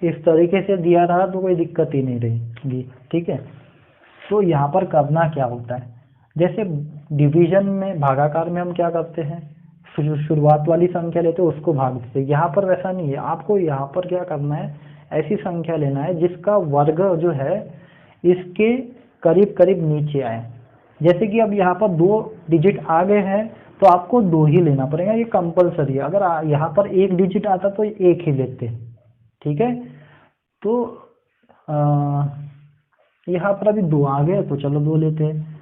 इस तरीके से दिया रहा तो कोई दिक्कत ही नहीं रहेगी, ठीक है। तो यहाँ पर करना क्या होता है, जैसे डिवीजन में भागाकार में हम क्या करते हैं, शुरुआत वाली संख्या लेते हैं उसको भाग देते हैं। यहाँ पर वैसा नहीं है, आपको यहाँ पर क्या करना है, ऐसी संख्या लेना है जिसका वर्ग जो है इसके करीब करीब नीचे आए। जैसे कि अब यहाँ पर 2 डिजिट आ गए हैं तो आपको 2 ही लेना पड़ेगा, ये कंपलसरी है। अगर यहाँ पर 1 डिजिट आता तो 1 ही लेते, ठीक है। तो यहाँ पर अभी 2 आ गए तो चलो 2 लेते हैं।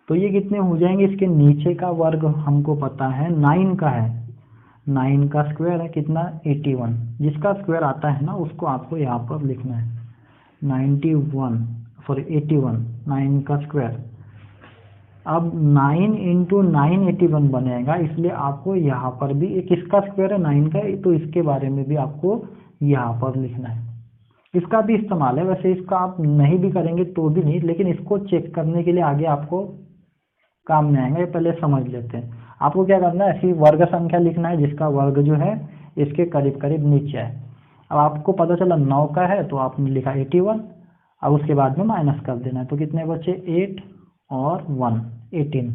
तो ये कितने हो जाएंगे, इसके नीचे का वर्ग हमको पता है 9 का है, 9 का स्क्वायर है कितना 81, जिसका स्क्वायर आता है ना उसको आपको यहाँ पर लिखना है 81 9 का स्क्वायर। अब 9 इंटू 981 बनेगा, इसलिए आपको यहाँ पर भी एक इसका स्क्वायर है 9 का, तो इसके बारे में भी आपको यहाँ पर लिखना है। इसका भी इस्तेमाल है, वैसे इसका आप नहीं भी करेंगे तो भी नहीं, लेकिन इसको चेक करने के लिए आगे आपको काम में आएंगे, पहले समझ लेते हैं। आपको क्या करना है, ऐसी वर्ग संख्या लिखना है जिसका वर्ग जो है इसके करीब करीब नीचे है। अब आपको पता चला 9 का है तो आपने लिखा 81, अब उसके बाद में माइनस कर देना है, तो कितने बचे 8 और 1 18।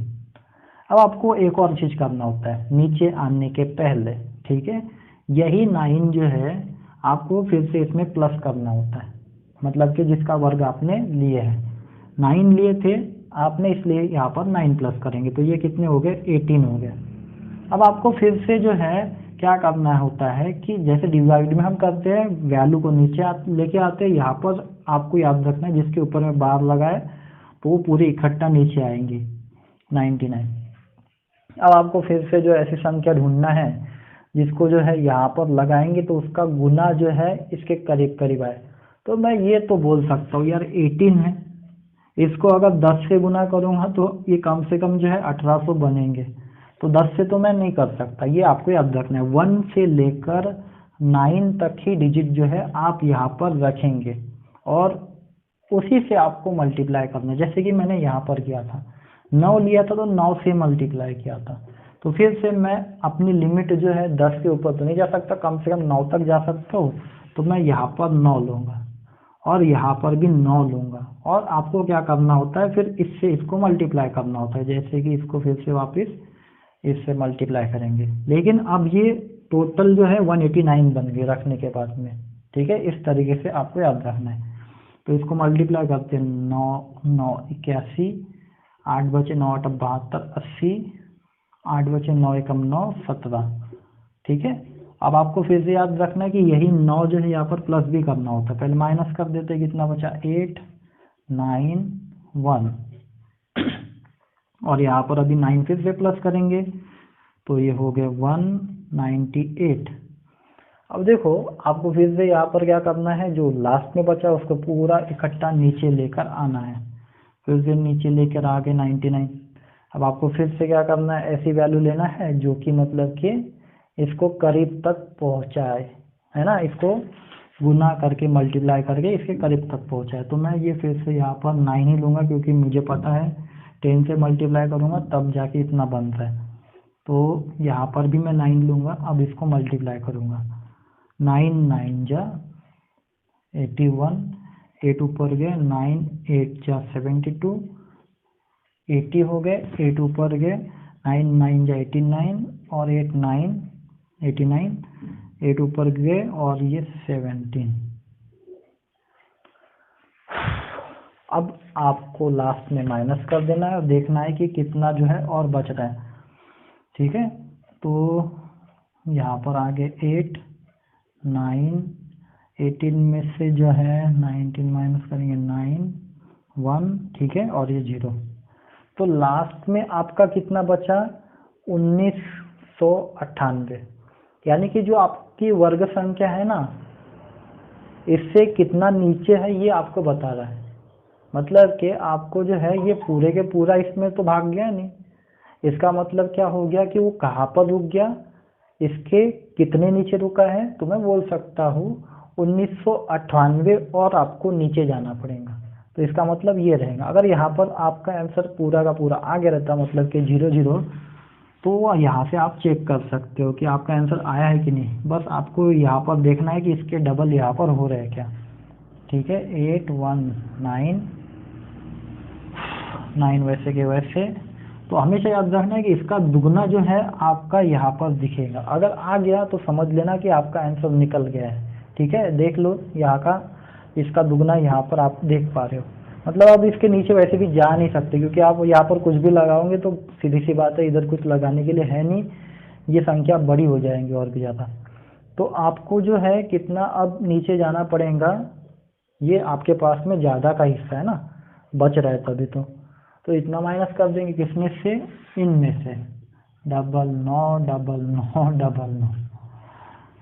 अब आपको एक और चीज करना होता है नीचे आने के पहले, ठीक है, यही 9 जो है आपको फिर से इसमें प्लस करना होता है, मतलब कि जिसका वर्ग आपने लिए है 9 लिए थे आपने, इसलिए यहाँ पर 9 प्लस करेंगे तो ये कितने हो गए 18 हो गए। अब आपको फिर से जो है क्या करना होता है कि जैसे डिवाइड में हम करते हैं वैल्यू को नीचे लेके आते हैं, यहाँ पर आपको याद रखना है जिसके ऊपर में बार लगाए तो वो पूरी इकट्ठा नीचे आएंगी 99। अब आपको फिर से जो ऐसी संख्या ढूंढना है जिसको जो है यहाँ पर लगाएंगे तो उसका गुना जो है इसके करीब करीब आए। तो मैं ये तो बोल सकता हूँ यार 18 है, इसको अगर 10 से गुना करूंगा तो ये कम से कम जो है 1800 बनेंगे, तो 10 से तो मैं नहीं कर सकता, ये आपको याद रखना है। 1 से लेकर 9 तक ही डिजिट जो है आप यहाँ पर रखेंगे और उसी से आपको मल्टीप्लाई करना है। जैसे कि मैंने यहाँ पर किया था 9 लिया था तो 9 से मल्टीप्लाई किया था, तो फिर से मैं अपनी लिमिट जो है 10 के ऊपर तो नहीं जा सकता, कम से कम 9 तक जा सकता हूँ, तो मैं यहाँ पर 9 लूँगा और यहाँ पर भी 9 लूँगा। और आपको क्या करना होता है फिर इससे इसको मल्टीप्लाई करना होता है, जैसे कि इसको फिर से वापस इससे मल्टीप्लाई करेंगे, लेकिन अब ये टोटल जो है 189 बन गए रखने के बाद में, ठीक है, इस तरीके से आपको याद रखना है। तो इसको मल्टीप्लाई करते हैं 9 9 81, 8 बचे 9 8 72 80, 8 बचे 9 एकम 9 17, ठीक है। अब आपको फिर से याद रखना है कि यही 9 जो है यहाँ पर प्लस भी करना होता है, पहले माइनस कर देते हैं, कितना बचा 8 9 1 और यहाँ पर अभी 9 फिर से प्लस करेंगे तो ये हो गया 198। अब देखो आपको फिर से यहाँ पर क्या करना है, जो लास्ट में बचा उसको पूरा इकट्ठा नीचे लेकर आना है, फिर से नीचे लेकर आ गए 99। अब आपको फिर से क्या करना है, ऐसी वैल्यू लेना है जो कि मतलब कि इसको करीब तक पहुंचाए, है ना, इसको गुना करके मल्टीप्लाई करके इसके करीब तक पहुंचाए। तो मैं ये फिर से यहाँ पर 9 ही लूँगा क्योंकि मुझे पता है 10 से मल्टीप्लाई करूँगा तब जाके इतना बनता है, तो यहाँ पर भी मैं 9 लूँगा। अब इसको मल्टीप्लाई करूँगा, 9 9 जा 81, 8 ऊपर गए 9 8 जा 72, 80 हो गए, 8 ऊपर गए 9 9 जा 89 और 8 9 89, 8 ऊपर गए और ये 17। अब आपको लास्ट में माइनस कर देना है और देखना है कि कितना जो है और बच रहा है, ठीक है। तो यहाँ पर आगे 8 9 18 में से जो है 19 माइनस करेंगे 9 1, ठीक है, और ये 0, तो लास्ट में आपका कितना बचा 1998, यानी कि जो आपकी वर्ग संख्या है ना इससे कितना नीचे है ये आपको बता रहा है, मतलब कि आपको जो है ये पूरे के पूरा इसमें तो भाग गया नहीं, इसका मतलब क्या हो गया कि वो कहाँ पर रुक गया, इसके कितने नीचे रुका है, तो मैं बोल सकता हूँ 1998 और आपको नीचे जाना पड़ेगा, तो इसका मतलब ये रहेगा। अगर यहाँ पर आपका आंसर पूरा का पूरा आ गया रहता मतलब कि 0 0, तो यहाँ से आप चेक कर सकते हो कि आपका आंसर आया है कि नहीं, बस आपको यहाँ पर देखना है कि इसके डबल यहाँ पर हो रहे हैं क्या, ठीक है। 819 9 वैसे के वैसे, तो हमेशा याद रखना है कि इसका दुगना जो है आपका यहाँ पर दिखेगा, अगर आ गया तो समझ लेना कि आपका आंसर निकल गया है, ठीक है। देख लो यहाँ का इसका दुगना यहाँ पर आप देख पा रहे हो, मतलब अब इसके नीचे वैसे भी जा नहीं सकते क्योंकि आप यहाँ पर कुछ भी लगाओगे तो सीधी सी बात है इधर कुछ लगाने के लिए है नहीं, ये संख्या बड़ी हो जाएंगी और भी ज़्यादा। तो आपको जो है कितना अब नीचे जाना पड़ेगा, ये आपके पास में ज़्यादा का हिस्सा है ना बच रहा है तभी तो इतना माइनस कर देंगे किसमें से, इनमें से 9999,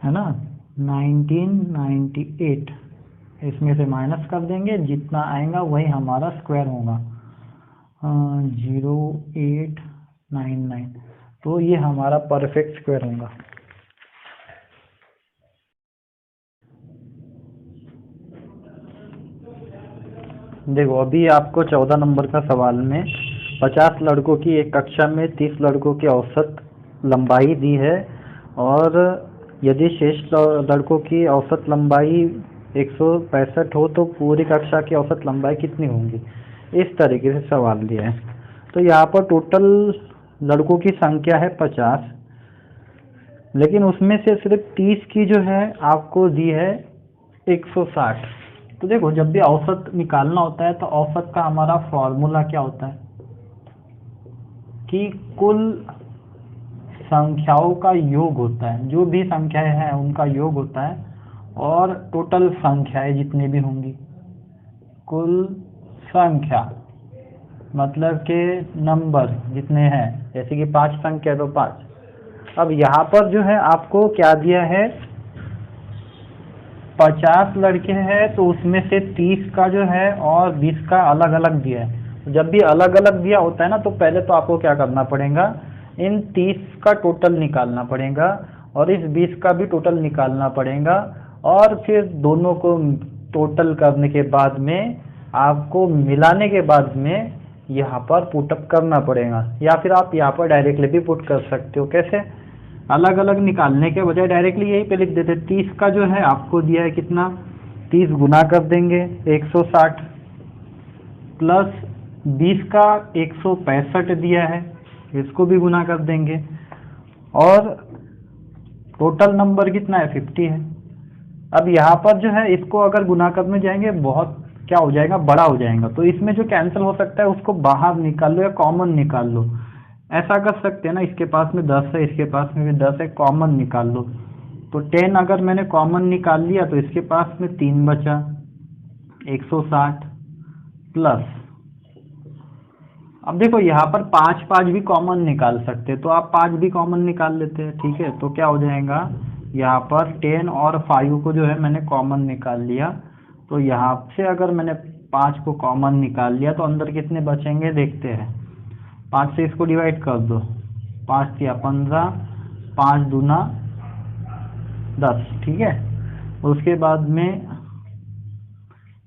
है ना, 1998, इसमें से माइनस कर देंगे, जितना आएगा वही हमारा स्क्वायर होगा, 0899, तो ये हमारा परफेक्ट स्क्वायर होगा। देखो अभी आपको 14 नंबर का सवाल में 50 लड़कों की एक कक्षा में 30 लड़कों की औसत लंबाई दी है, और यदि शेष लड़कों की औसत लंबाई 165 हो तो पूरी कक्षा की औसत लंबाई कितनी होगी, इस तरीके से सवाल दिया है। तो यहाँ पर टोटल लड़कों की संख्या है 50, लेकिन उसमें से सिर्फ 30 की जो है आपको दी है 160। तो देखो जब भी औसत निकालना होता है तो औसत का हमारा फॉर्मूला क्या होता है कि कुल संख्याओं का योग होता है, जो भी संख्याएं हैं उनका योग होता है, और टोटल संख्याएं जितनी भी होंगी, कुल संख्या मतलब के नंबर जितने हैं, जैसे कि 5 संख्या तो 5। अब यहाँ पर जो है आपको क्या दिया है, 50 लड़के हैं तो उसमें से 30 का जो है और 20 का अलग अलग दिया है। जब भी अलग अलग दिया होता है ना, तो पहले तो आपको क्या करना पड़ेगा, इन 30 का टोटल निकालना पड़ेगा और इस 20 का भी टोटल निकालना पड़ेगा, और फिर दोनों को टोटल करने के बाद में आपको मिलाने के बाद में यहाँ पर पुटअप करना पड़ेगा, या फिर आप यहाँ पर डायरेक्टली भी पुट कर सकते हो। कैसे, अलग अलग निकालने के बजाय डायरेक्टली यही पे लिख देते। 30 का जो है आपको दिया है कितना, 30 गुना कर देंगे 160, प्लस 20 का 165 दिया है, इसको भी गुना कर देंगे, और टोटल नंबर कितना है 50 है। अब यहाँ पर जो है इसको अगर गुना करने जाएंगे बहुत क्या हो जाएगा, बड़ा हो जाएगा, तो इसमें जो कैंसिल हो सकता है उसको बाहर निकाल लो या कॉमन निकाल लो। ऐसा कर सकते हैं ना, इसके पास में 10 है, इसके पास में भी 10 है, कॉमन निकाल लो। तो 10 अगर मैंने कॉमन निकाल लिया तो इसके पास में 3 बचा, 160 प्लस, अब देखो यहाँ पर 5 5 भी कॉमन निकाल सकते हैं, तो आप 5 भी कॉमन निकाल लेते हैं। ठीक है, तो क्या हो जाएगा, यहाँ पर 10 और 5 को जो है मैंने कॉमन निकाल लिया, तो यहाँ से अगर मैंने 5 को कॉमन निकाल लिया तो अंदर कितने बचेंगे देखते हैं। 5 से इसको डिवाइड कर दो, 5 तिया 15, 5 दूना 10। ठीक है, उसके बाद में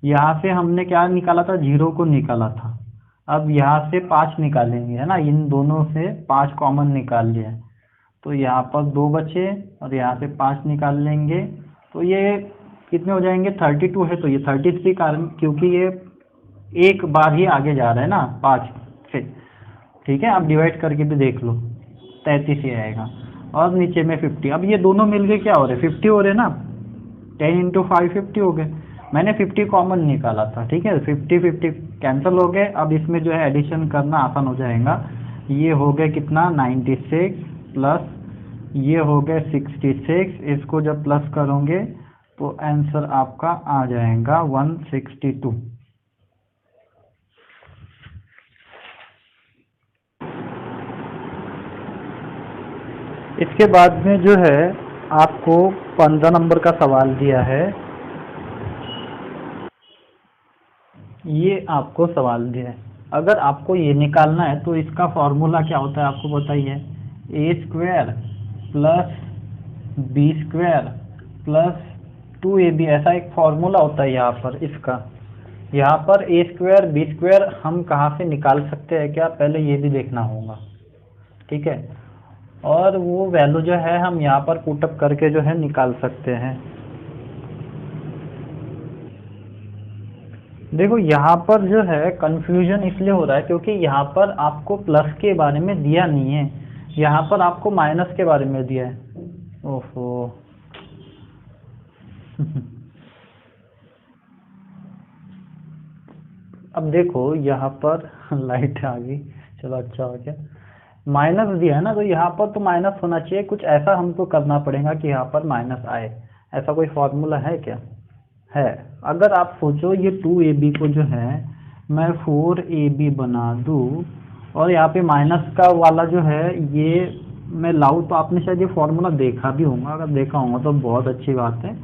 यहाँ से हमने क्या निकाला था, 0 को निकाला था। अब यहाँ से 5 निकालेंगे, है ना, इन दोनों से 5 कॉमन निकाल लिया, तो यहाँ पर 2 बचे, और यहाँ से 5 निकाल लेंगे, तो ये कितने हो जाएंगे, 32 है, तो ये 33 कारण, क्योंकि ये एक बार ही आगे जा रहा है ना 5 से। ठीक है, आप डिवाइड करके भी देख लो, 33 ही आएगा, और नीचे में 50। अब ये दोनों मिलके क्या हो रहे, 50 हो रहे ना, 10 इंटू 5 50 हो गए। मैंने 50 कॉमन निकाला था। ठीक है, 50 50 कैंसिल हो गए। अब इसमें जो है एडिशन करना आसान हो जाएगा। ये हो गया कितना, 96 प्लस ये हो गया 66, इसको जब प्लस करोगे तो आंसर आपका आ जाएगा 162। इसके बाद में जो है आपको 15 नंबर का सवाल दिया है। ये आपको सवाल दिया है, अगर आपको ये निकालना है तो इसका फॉर्मूला क्या होता है आपको बताइए, A square plus B square plus 2ab, ऐसा एक फॉर्मूला होता है यहाँ पर इसका। यहाँ पर ए स्क्वायर बी स्क्वायर हम कहाँ से निकाल सकते हैं क्या, पहले ये भी देखना होगा। ठीक है, और वो वैल्यू जो है हम यहाँ पर पुटअप करके जो है निकाल सकते हैं। देखो यहाँ पर जो है कंफ्यूजन इसलिए हो रहा है क्योंकि यहाँ पर आपको प्लस के बारे में दिया नहीं है, यहाँ पर आपको माइनस के बारे में दिया है। ओहो अब देखो यहाँ पर लाइट आ गई, चलो अच्छा हो गया। माइनस दिया है ना, तो यहाँ पर तो माइनस होना चाहिए, कुछ ऐसा हमको करना पड़ेगा कि यहाँ पर माइनस आए। ऐसा कोई फॉर्मूला है क्या, है? अगर आप सोचो ये 2ab को जो है मैं 4ab बना दूँ, और यहाँ पे माइनस का वाला जो है ये मैं लाऊं तो आपने शायद ये फॉर्मूला देखा भी होगा, अगर देखा होगा तो बहुत अच्छी बात है।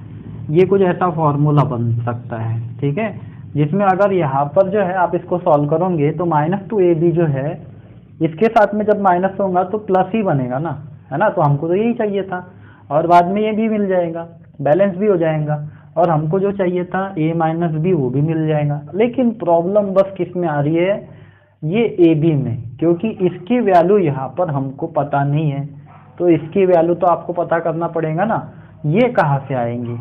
ये कुछ ऐसा फॉर्मूला बन सकता है, ठीक है, जिसमें अगर यहाँ पर जो है आप इसको सॉल्व करोगे तो -2ab जो है इसके साथ में जब माइनस होगा तो प्लस ही बनेगा ना, है ना, तो हमको तो यही चाहिए था, और बाद में ये भी मिल जाएगा, बैलेंस भी हो जाएगा, और हमको जो चाहिए था a माइनस बी वो भी मिल जाएगा। लेकिन प्रॉब्लम बस किस में आ रही है, ये ए बी में, क्योंकि इसकी वैल्यू यहाँ पर हमको पता नहीं है, तो इसकी वैल्यू तो आपको पता करना पड़ेगा ना, ये कहाँ से आएंगी।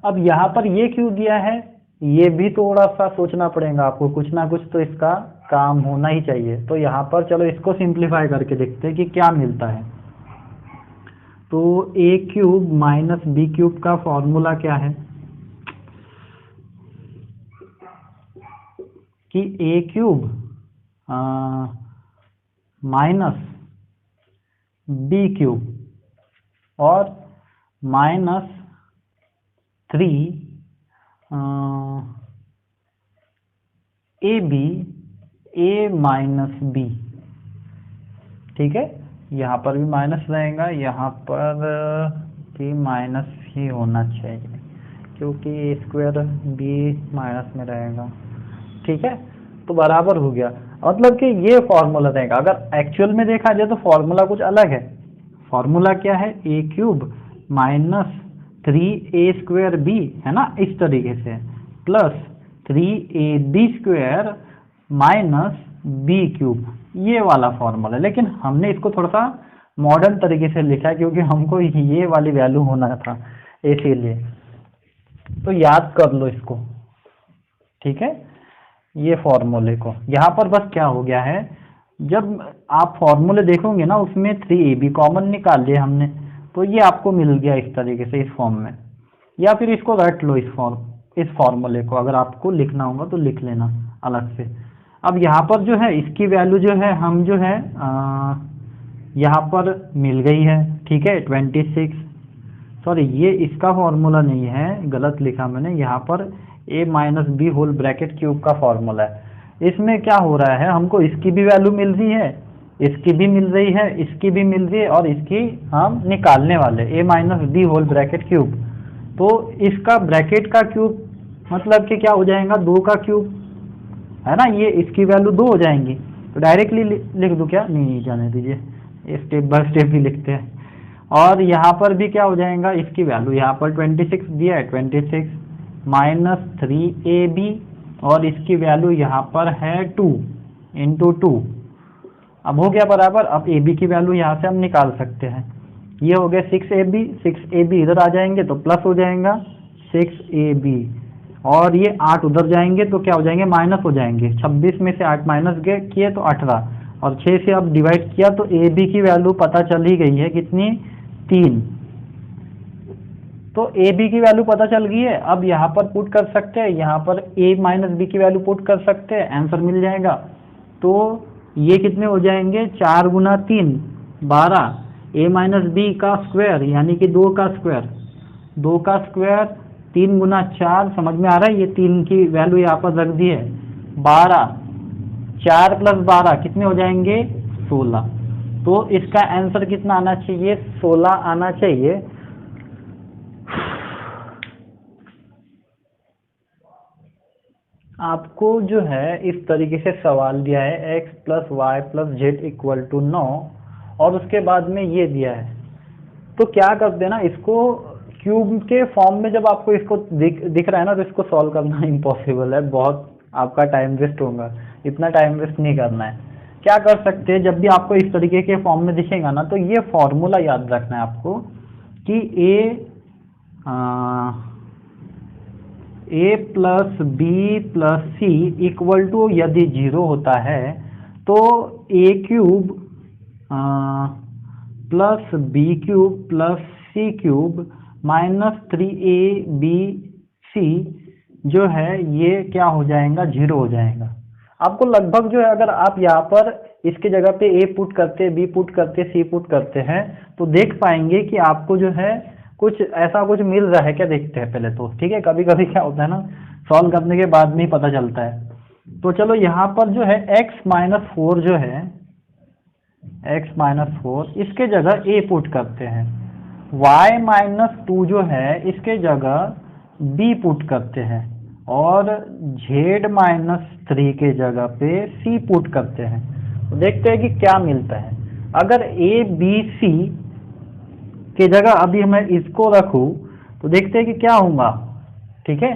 अब यहाँ पर ये क्यों दिया है, ये भी थोड़ा सा सोचना पड़ेगा आपको, कुछ ना कुछ तो इसका काम होना ही चाहिए। तो यहाँ पर चलो इसको सिंप्लीफाई करके देखते हैं कि क्या मिलता है। तो ए क्यूब माइनस बी क्यूब का फॉर्मूला क्या है कि a cube minus B cube और minus 3 a b a minus b, ठीक है, यहाँ पर भी माइनस रहेगा, यहाँ पर भी माइनस ही होना चाहिए क्योंकि ए स्क्वायर बी माइनस में रहेगा, ठीक है, तो बराबर हो गया। मतलब कि ये फॉर्मूला रहेगा। अगर एक्चुअल में देखा जाए तो फॉर्मूला कुछ अलग है। फॉर्मूला क्या है, A cube minus 3a square B, है ना, इस तरीके से, plus 3ab square minus B cube, ये वाला फॉर्मूला है। लेकिन हमने इसको थोड़ा सा मॉडर्न तरीके से लिखा है क्योंकि हमको ये वाली वैल्यू होना था, इसीलिए। तो याद कर लो इसको, ठीक है, ये फॉर्मूले को। यहाँ पर बस क्या हो गया है, जब आप फॉर्मूले देखोगे ना उसमें 3ab कॉमन निकाल लिया हमने, तो ये आपको मिल गया इस तरीके से, इस फॉर्म में, या फिर इसको रट लो, इस फॉर्मूले को अगर आपको लिखना होगा तो लिख लेना अलग से। अब यहाँ पर जो है इसकी वैल्यू जो है हम जो है यहाँ पर मिल गई है, ठीक है, 26, सॉरी ये इसका फॉर्मूला नहीं है, गलत लिखा मैंने, यहाँ पर a minus b whole bracket cube का फॉर्मूला है। इसमें क्या हो रहा है, हमको इसकी भी वैल्यू मिल रही है, इसकी भी मिल रही है, इसकी भी मिल रही है, और इसकी हम निकालने वाले a minus b whole bracket cube. तो इसका ब्रैकेट का क्यूब मतलब कि क्या हो जाएगा, 2 का क्यूब, है ना, ये इसकी वैल्यू 2 हो जाएंगी। तो डायरेक्टली लिख दूं क्या, नहीं जाने दीजिए, स्टेप बाय स्टेप भी लिखते हैं। और यहाँ पर भी क्या हो जाएगा, इसकी वैल्यू यहाँ पर 26 दिया है, 26 माइनस 3ab, और इसकी वैल्यू यहाँ पर है 2 इंटू 2। अब हो गया बराबर। अब ए बी की वैल्यू यहाँ से हम निकाल सकते हैं, ये हो गया 6ab, 6ab इधर आ जाएंगे तो प्लस हो जाएगा 6ab, और ये 8 उधर जाएंगे तो क्या हो जाएंगे, माइनस हो जाएंगे। 26 में से 8 माइनस किए तो 18, और 6 से अब डिवाइड किया तो ए बी की वैल्यू पता चल ही गई है, कितनी, 3। तो ए बी की वैल्यू पता चल गई है। अब यहाँ पर पुट कर सकते हैं, यहाँ पर ए माइनस बी की वैल्यू पुट कर सकते हैं, आंसर मिल जाएगा। तो ये कितने हो जाएंगे, 4 गुना 3 12, ए माइनस बी का स्क्वायर यानी कि 2 का स्क्वायर, 2 का स्क्वायर 3 गुना 4, समझ में आ रहा है, ये 3 की वैल्यू यहाँ पर रख दी है, 12, 4 प्लस 12 कितने हो जाएंगे, 16। तो इसका आंसर कितना आना चाहिए, 16 आना चाहिए। आपको जो है इस तरीके से सवाल दिया है x plus y plus z equal to 9, और उसके बाद में ये दिया है, तो क्या करते हैं ना, इसको क्यूब के फॉर्म में जब आपको इसको दिख रहा है ना, तो इसको सॉल्व करना इम्पॉसिबल है, बहुत आपका टाइम वेस्ट होगा, इतना टाइम वेस्ट नहीं करना है। क्या कर सकते हैं, जब भी आपको इस तरीके के फॉर्म में दिखेगा ना, तो ये फॉर्मूला याद रखना है आपको कि A plus B plus C equal to यदि 0 होता है तो ए cube plus B cube plus C cube minus 3ab जो है ये क्या हो जाएगा, 0 हो जाएगा। आपको लगभग जो है, अगर आप यहाँ पर इसके जगह पे ए पुट करते, बी पुट करते, सी पुट करते हैं तो देख पाएंगे कि आपको जो है कुछ ऐसा कुछ मिल रहा है क्या, देखते हैं पहले तो, ठीक है। कभी कभी क्या होता है ना, सॉल्व करने के बाद में ही पता चलता है। तो चलो यहाँ पर जो है x माइनस 4 जो है x माइनस 4 इसके जगह a पुट करते हैं, y माइनस 2 जो है इसके जगह b पुट करते हैं, और z माइनस 3 के जगह पे c पुट करते हैं। तो देखते हैं कि क्या मिलता है। अगर a b c के जगह अभी मैं इसको रखूं तो देखते हैं कि क्या होगा। ठीक है,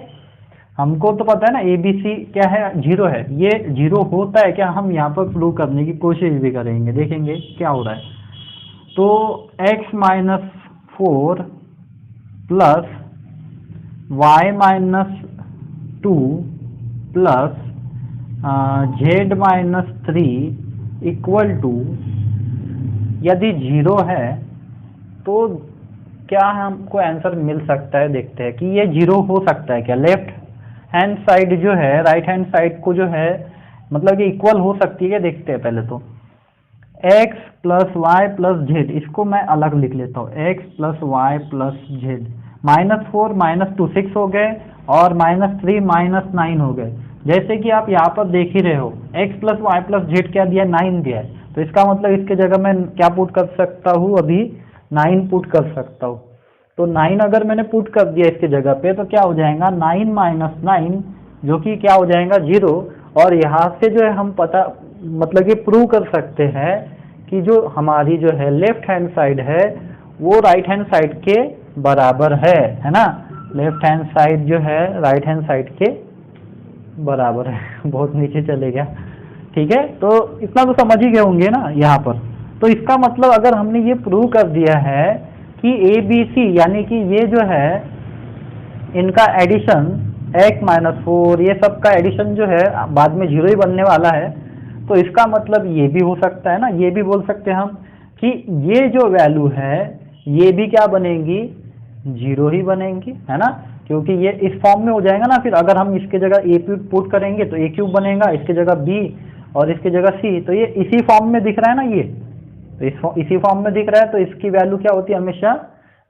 हमको तो पता है ना ए बी सी क्या है, 0 है। ये 0 होता है क्या, हम यहाँ पर प्रूव करने की कोशिश भी करेंगे, देखेंगे क्या हो रहा है। तो x माइनस 4 प्लस y minus 2 plus z minus 3 equal to, यदि 0 है तो क्या हमको आंसर मिल सकता है। देखते हैं कि ये 0 हो सकता है क्या। लेफ्ट हैंड साइड जो है राइट हैंड साइड को जो है मतलब कि इक्वल हो सकती है। देखते हैं पहले तो x plus y plus z, इसको मैं अलग लिख लेता हूँ, x plus y plus z. -4 -2 6 हो गए, और -3 -9 हो गए। जैसे कि आप यहाँ पर देख ही रहे हो, x plus y plus z क्या दिया, 9 दिया है। तो इसका मतलब इसके जगह मैं क्या पुट कर सकता हूँ, अभी 9 पुट कर सकता हूँ। तो 9 अगर मैंने पुट कर दिया इसके जगह पे तो क्या हो जाएगा, 9 माइनस 9 जो कि क्या हो जाएगा 0। और यहाँ से जो है हम पता मतलब कि प्रूव कर सकते हैं कि जो हमारी जो है लेफ्ट हैंड साइड है वो राइट हैंड साइड के बराबर है ना। लेफ्ट हैंड साइड जो है राइट हैंड साइड के बराबर है। बहुत नीचे चले गया। ठीक है, तो इतना तो समझ ही गए होंगे ना यहाँ पर। तो इसका मतलब अगर हमने ये प्रूव कर दिया है कि ए बी सी यानी कि ये जो है इनका एडिशन x माइनस 4 ये सब का एडिशन जो है बाद में 0 ही बनने वाला है, तो इसका मतलब ये भी हो सकता है ना, ये भी बोल सकते हैं हम कि ये जो वैल्यू है ये भी क्या बनेगी, 0 ही बनेगी, है ना। क्योंकि ये इस फॉर्म में हो जाएगा ना। फिर अगर हम इसके जगह a पुट करेंगे तो a क्यूब बनेगा, इसके जगह b और इसके जगह c, तो ये इसी फॉर्म में दिख रहा है ना। ये तो इसी फॉर्म में दिख रहा है, तो इसकी वैल्यू क्या होती है, हमेशा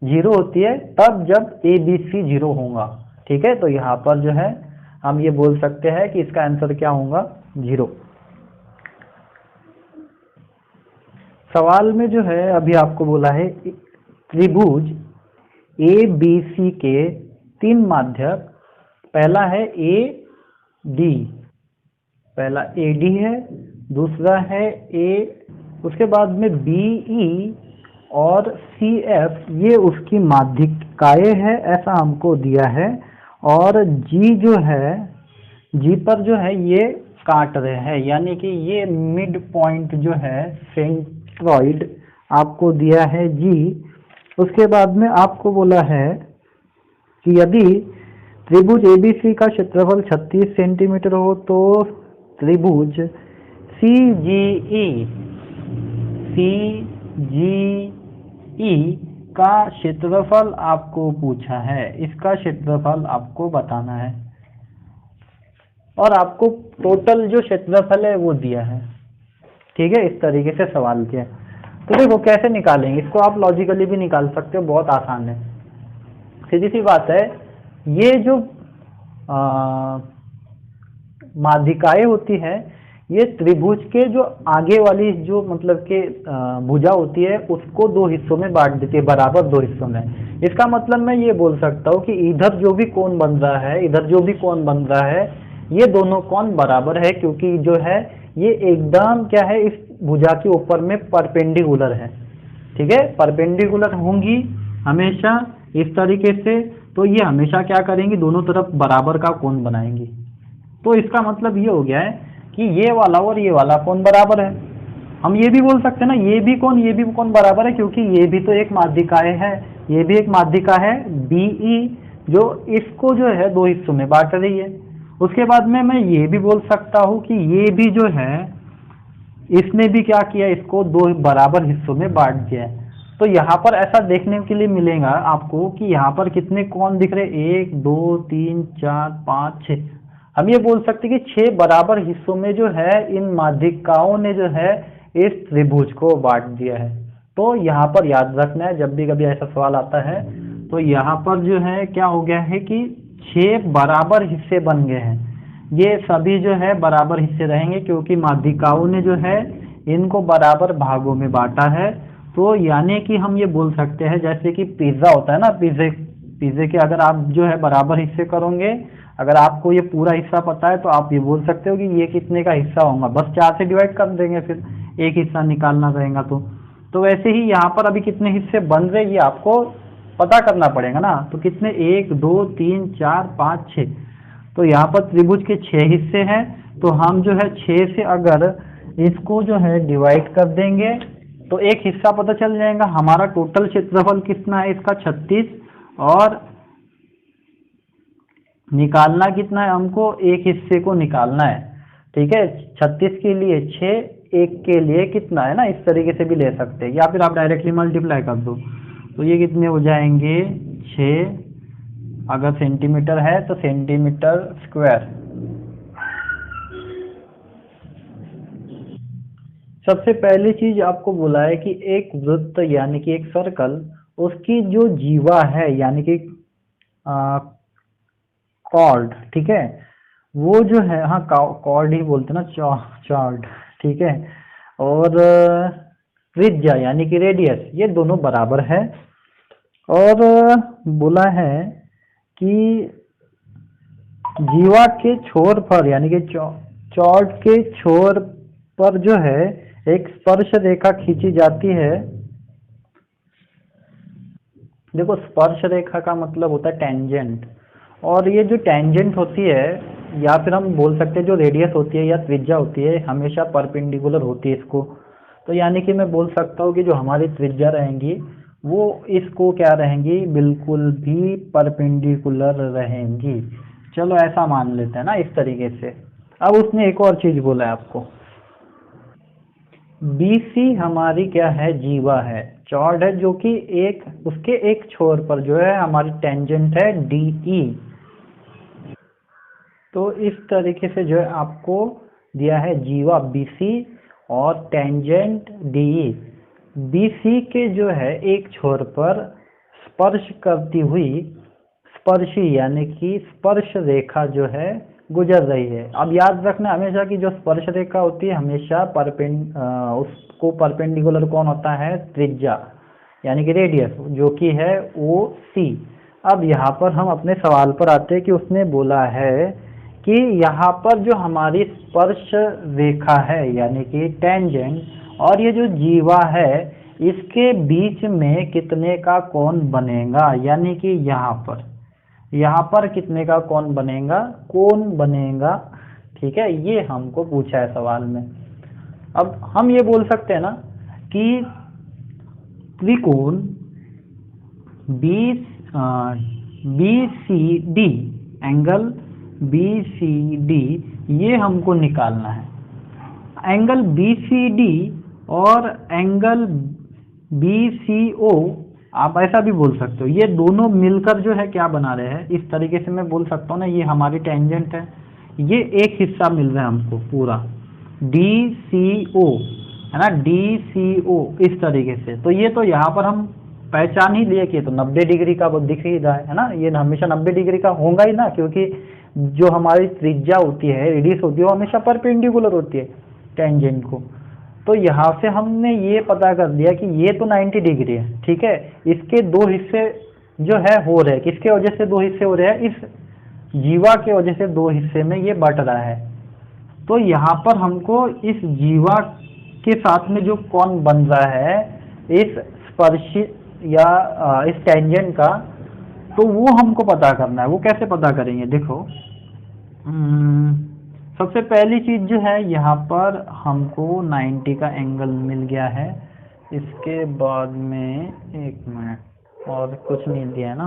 0 होती है, तब जब a b c 0 होगा। ठीक है, तो यहाँ पर जो है हम ये बोल सकते हैं कि इसका आंसर क्या होगा, 0। सवाल में जो है अभी आपको बोला है त्रिभुज ए बी सी के 3 माध्यक, पहला है ए डी, पहला ए डी है, दूसरा है ए, उसके बाद में बी ई और सी एफ, ये उसकी माध्यिकाएं है, ऐसा हमको दिया है। और जी जो है, जी पर जो है ये काट रहे हैं, यानी कि ये मिड पॉइंट जो है सेंट्रॉइड आपको दिया है जी। उसके बाद में आपको बोला है कि यदि त्रिभुज एबीसी का क्षेत्रफल 36 सेंटीमीटर हो तो त्रिभुज सीजीई का क्षेत्रफल आपको पूछा है, इसका क्षेत्रफल आपको बताना है, और आपको टोटल जो क्षेत्रफल है वो दिया है। ठीक है, इस तरीके से सवाल किया। तो देखो कैसे निकालेंगे इसको, आप लॉजिकली भी निकाल सकते हो, बहुत आसान है, सीधी सी बात है। ये जो माध्यिकाएं होती है, ये त्रिभुज के जो आगे वाली जो मतलब के भुजा होती है उसको 2 हिस्सों में बांट देती है, बराबर 2 हिस्सों में। इसका मतलब मैं ये बोल सकता हूँ कि इधर जो भी कोण बन रहा है, इधर जो भी कोण बन रहा है, ये दोनों कोण बराबर है, क्योंकि जो है ये एकदम क्या है, इस भुजा के ऊपर में परपेंडिकुलर है। ठीक है, परपेंडिकुलर होंगी हमेशा इस तरीके से, तो ये हमेशा क्या करेंगी, दोनों तरफ बराबर का कोण बनाएंगी। तो इसका मतलब ये हो गया है कि ये वाला और ये वाला कोण बराबर है। हम ये भी बोल सकते हैं ना, ये भी कोण बराबर है, क्योंकि ये भी तो एक माध्यिकाएं है, ये भी एक माध्यिका है बीई, जो इसको जो है 2 हिस्सों में बांट रही है। उसके बाद में मैं ये भी बोल सकता हूँ कि ये भी जो है इसने भी क्या किया, इसको 2 बराबर हिस्सों में बांट दिया है। तो यहाँ पर ऐसा देखने के लिए मिलेगा आपको कि यहाँ पर कितने कोण दिख रहे, 1 2 3 4 5 6। हम ये बोल सकते हैं कि 6 बराबर हिस्सों में जो है इन माध्यिकाओं ने जो है इस त्रिभुज को बांट दिया है। तो यहाँ पर याद रखना है, जब भी कभी ऐसा सवाल आता है तो यहाँ पर जो है क्या हो गया है कि 6 बराबर हिस्से बन गए हैं। ये सभी जो है बराबर हिस्से रहेंगे, क्योंकि माध्यिकाओं ने जो है इनको बराबर भागों में बांटा है। तो यानी कि हम ये बोल सकते हैं जैसे कि पिज्ज़ा होता है ना, पिज्जे पिज्जे के अगर आप जो है बराबर हिस्से करोगे, अगर आपको ये पूरा हिस्सा पता है तो आप ये बोल सकते हो कि ये कितने का हिस्सा होगा, बस 4 से डिवाइड कर देंगे, फिर एक हिस्सा निकालना रहेगा। तो वैसे ही यहाँ पर अभी कितने हिस्से बन रहे ये आपको पता करना पड़ेगा ना। तो कितने, 1 2 3 4 5 6, तो यहाँ पर त्रिभुज के 6 हिस्से हैं। तो हम जो है 6 से अगर इसको जो है डिवाइड कर देंगे तो एक हिस्सा पता चल जाएगा। हमारा टोटल क्षेत्रफल कितना है इसका, 36, और निकालना कितना है, हमको एक हिस्से को निकालना है। ठीक है, 36 के लिए 6, एक के लिए कितना है ना, इस तरीके से भी ले सकते हैं, या फिर आप डायरेक्टली मल्टीप्लाई कर दो। तो ये कितने हो जाएंगे, 6, अगर सेंटीमीटर है तो सेंटीमीटर स्क्वायर। सबसे पहली चीज आपको बोला है कि एक वृत्त यानी कि एक सर्कल, उसकी जो जीवा है यानी कि कॉर्ड, ठीक है, वो जो है, हाँ कॉर्ड ही बोलते ना, चॉर्ड, ठीक है, और त्रिज्या यानी कि रेडियस, ये दोनों बराबर है। और बोला है कि जीवा के छोर पर यानी कि चॉर्ड के छोर पर जो है एक स्पर्श रेखा खींची जाती है। देखो, स्पर्श रेखा का मतलब होता है टेंजेंट, और ये जो टेंजेंट होती है, या फिर हम बोल सकते हैं जो रेडियस होती है या त्रिज्या होती है, हमेशा परपेंडिकुलर होती है इसको। तो यानी कि मैं बोल सकता हूँ कि जो हमारी त्रिज्या रहेंगी वो इसको क्या रहेंगी, बिल्कुल भी परपेंडिकुलर रहेंगी। चलो ऐसा मान लेते हैं ना, इस तरीके से। अब उसने एक और चीज बोला है आपको, बीसी हमारी क्या है, जीवा है, चॉर्ड है, जो कि एक उसके एक छोर पर जो है हमारी टेंजेंट है डीई। तो इस तरीके से जो है आपको दिया है जीवा बीसी और टेंजेंट डीई। बीसी के जो है एक छोर पर स्पर्श करती हुई स्पर्शी यानी कि स्पर्श रेखा जो है गुजर रही है। अब याद रखना हमेशा कि जो स्पर्श रेखा होती है हमेशा उसको परपेंडिकुलर कौन होता है, त्रिज्या यानी कि रेडियस, जो कि है ओ सी। अब यहाँ पर हम अपने सवाल पर आते हैं कि उसने बोला है कि यहाँ पर जो हमारी स्पर्श रेखा है यानी कि टेंजेंट और ये जो जीवा है, इसके बीच में कितने का कोण बनेगा, यानी कि यहाँ पर कितने का कोण बनेगा, कोण बनेगा। ठीक है, ये हमको पूछा है सवाल में। अब हम ये बोल सकते हैं ना कि त्रिकोण B C D, angle B C D, ये हमको निकालना है। एंगल बी सी डी और एंगल बी सी ओ, आप ऐसा भी बोल सकते हो, ये दोनों मिलकर जो है क्या बना रहे हैं, इस तरीके से मैं बोल सकता हूँ ना, ये हमारी टेंजेंट है, ये एक हिस्सा मिल रहा है हमको पूरा डी सी ओ, है ना, डी सी ओ, इस तरीके से। तो ये तो यहाँ पर हम पहचान ही लिए कि तो 90 डिग्री का वो दिख ही रहा है ना, ये हमेशा 90 डिग्री का होगा ही ना, क्योंकि जो हमारी त्रिज्या होती है, रेडियस होती है, वो हमेशा परपेंडिकुलर होती है टेंजेंट को। तो यहाँ से हमने ये पता कर लिया कि ये तो 90 डिग्री है। ठीक है, इसके दो हिस्से जो है हो रहे हैं, किसके वजह से दो हिस्से हो रहे हैं, इस जीवा के वजह से दो हिस्से में ये बट रहा है। तो यहाँ पर हमको इस जीवा के साथ में जो कोण बन रहा है इस स्पर्शी या इस टेंजेंट का, तो वो हमको पता करना है। वो कैसे पता करेंगे, देखो, सबसे पहली चीज जो है यहाँ पर हमको 90 का एंगल मिल गया है। इसके बाद में एक मिनट, और कुछ नहीं दिया है ना।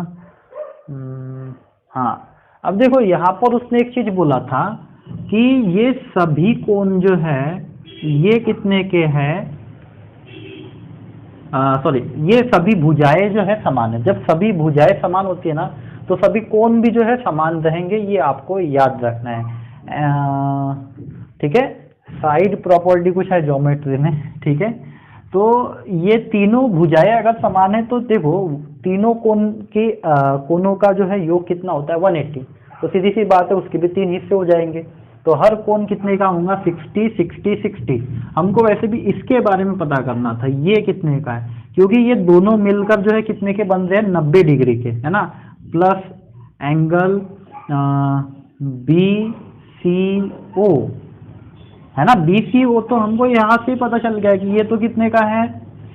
हाँ, अब देखो यहाँ पर उसने एक चीज बोला था कि ये सभी कोण जो है ये कितने के हैं, सॉरी, ये सभी भुजाएं जो है समान है। जब सभी भुजाएं समान होती है ना, तो सभी कोण भी जो है समान रहेंगे, ये आपको याद रखना है। ठीक है, साइड प्रॉपर्टी कुछ है ज्योमेट्री में। ठीक है, तो ये तीनों भुजाएं अगर समान है तो देखो तीनों कोण के कोणों का जो है योग कितना होता है, 180। तो सीधी सी बात है, उसके भी 3 हिस्से हो जाएंगे। तो हर कोण कितने का होगा? 60 60 60। हमको वैसे भी इसके बारे में पता करना था, ये कितने का है, क्योंकि ये दोनों मिलकर जो है कितने के बन रहे हैं? 90 डिग्री के, है ना। प्लस एंगल BCO, है ना। BCO तो हमको यहाँ से पता चल गया कि ये तो कितने का है?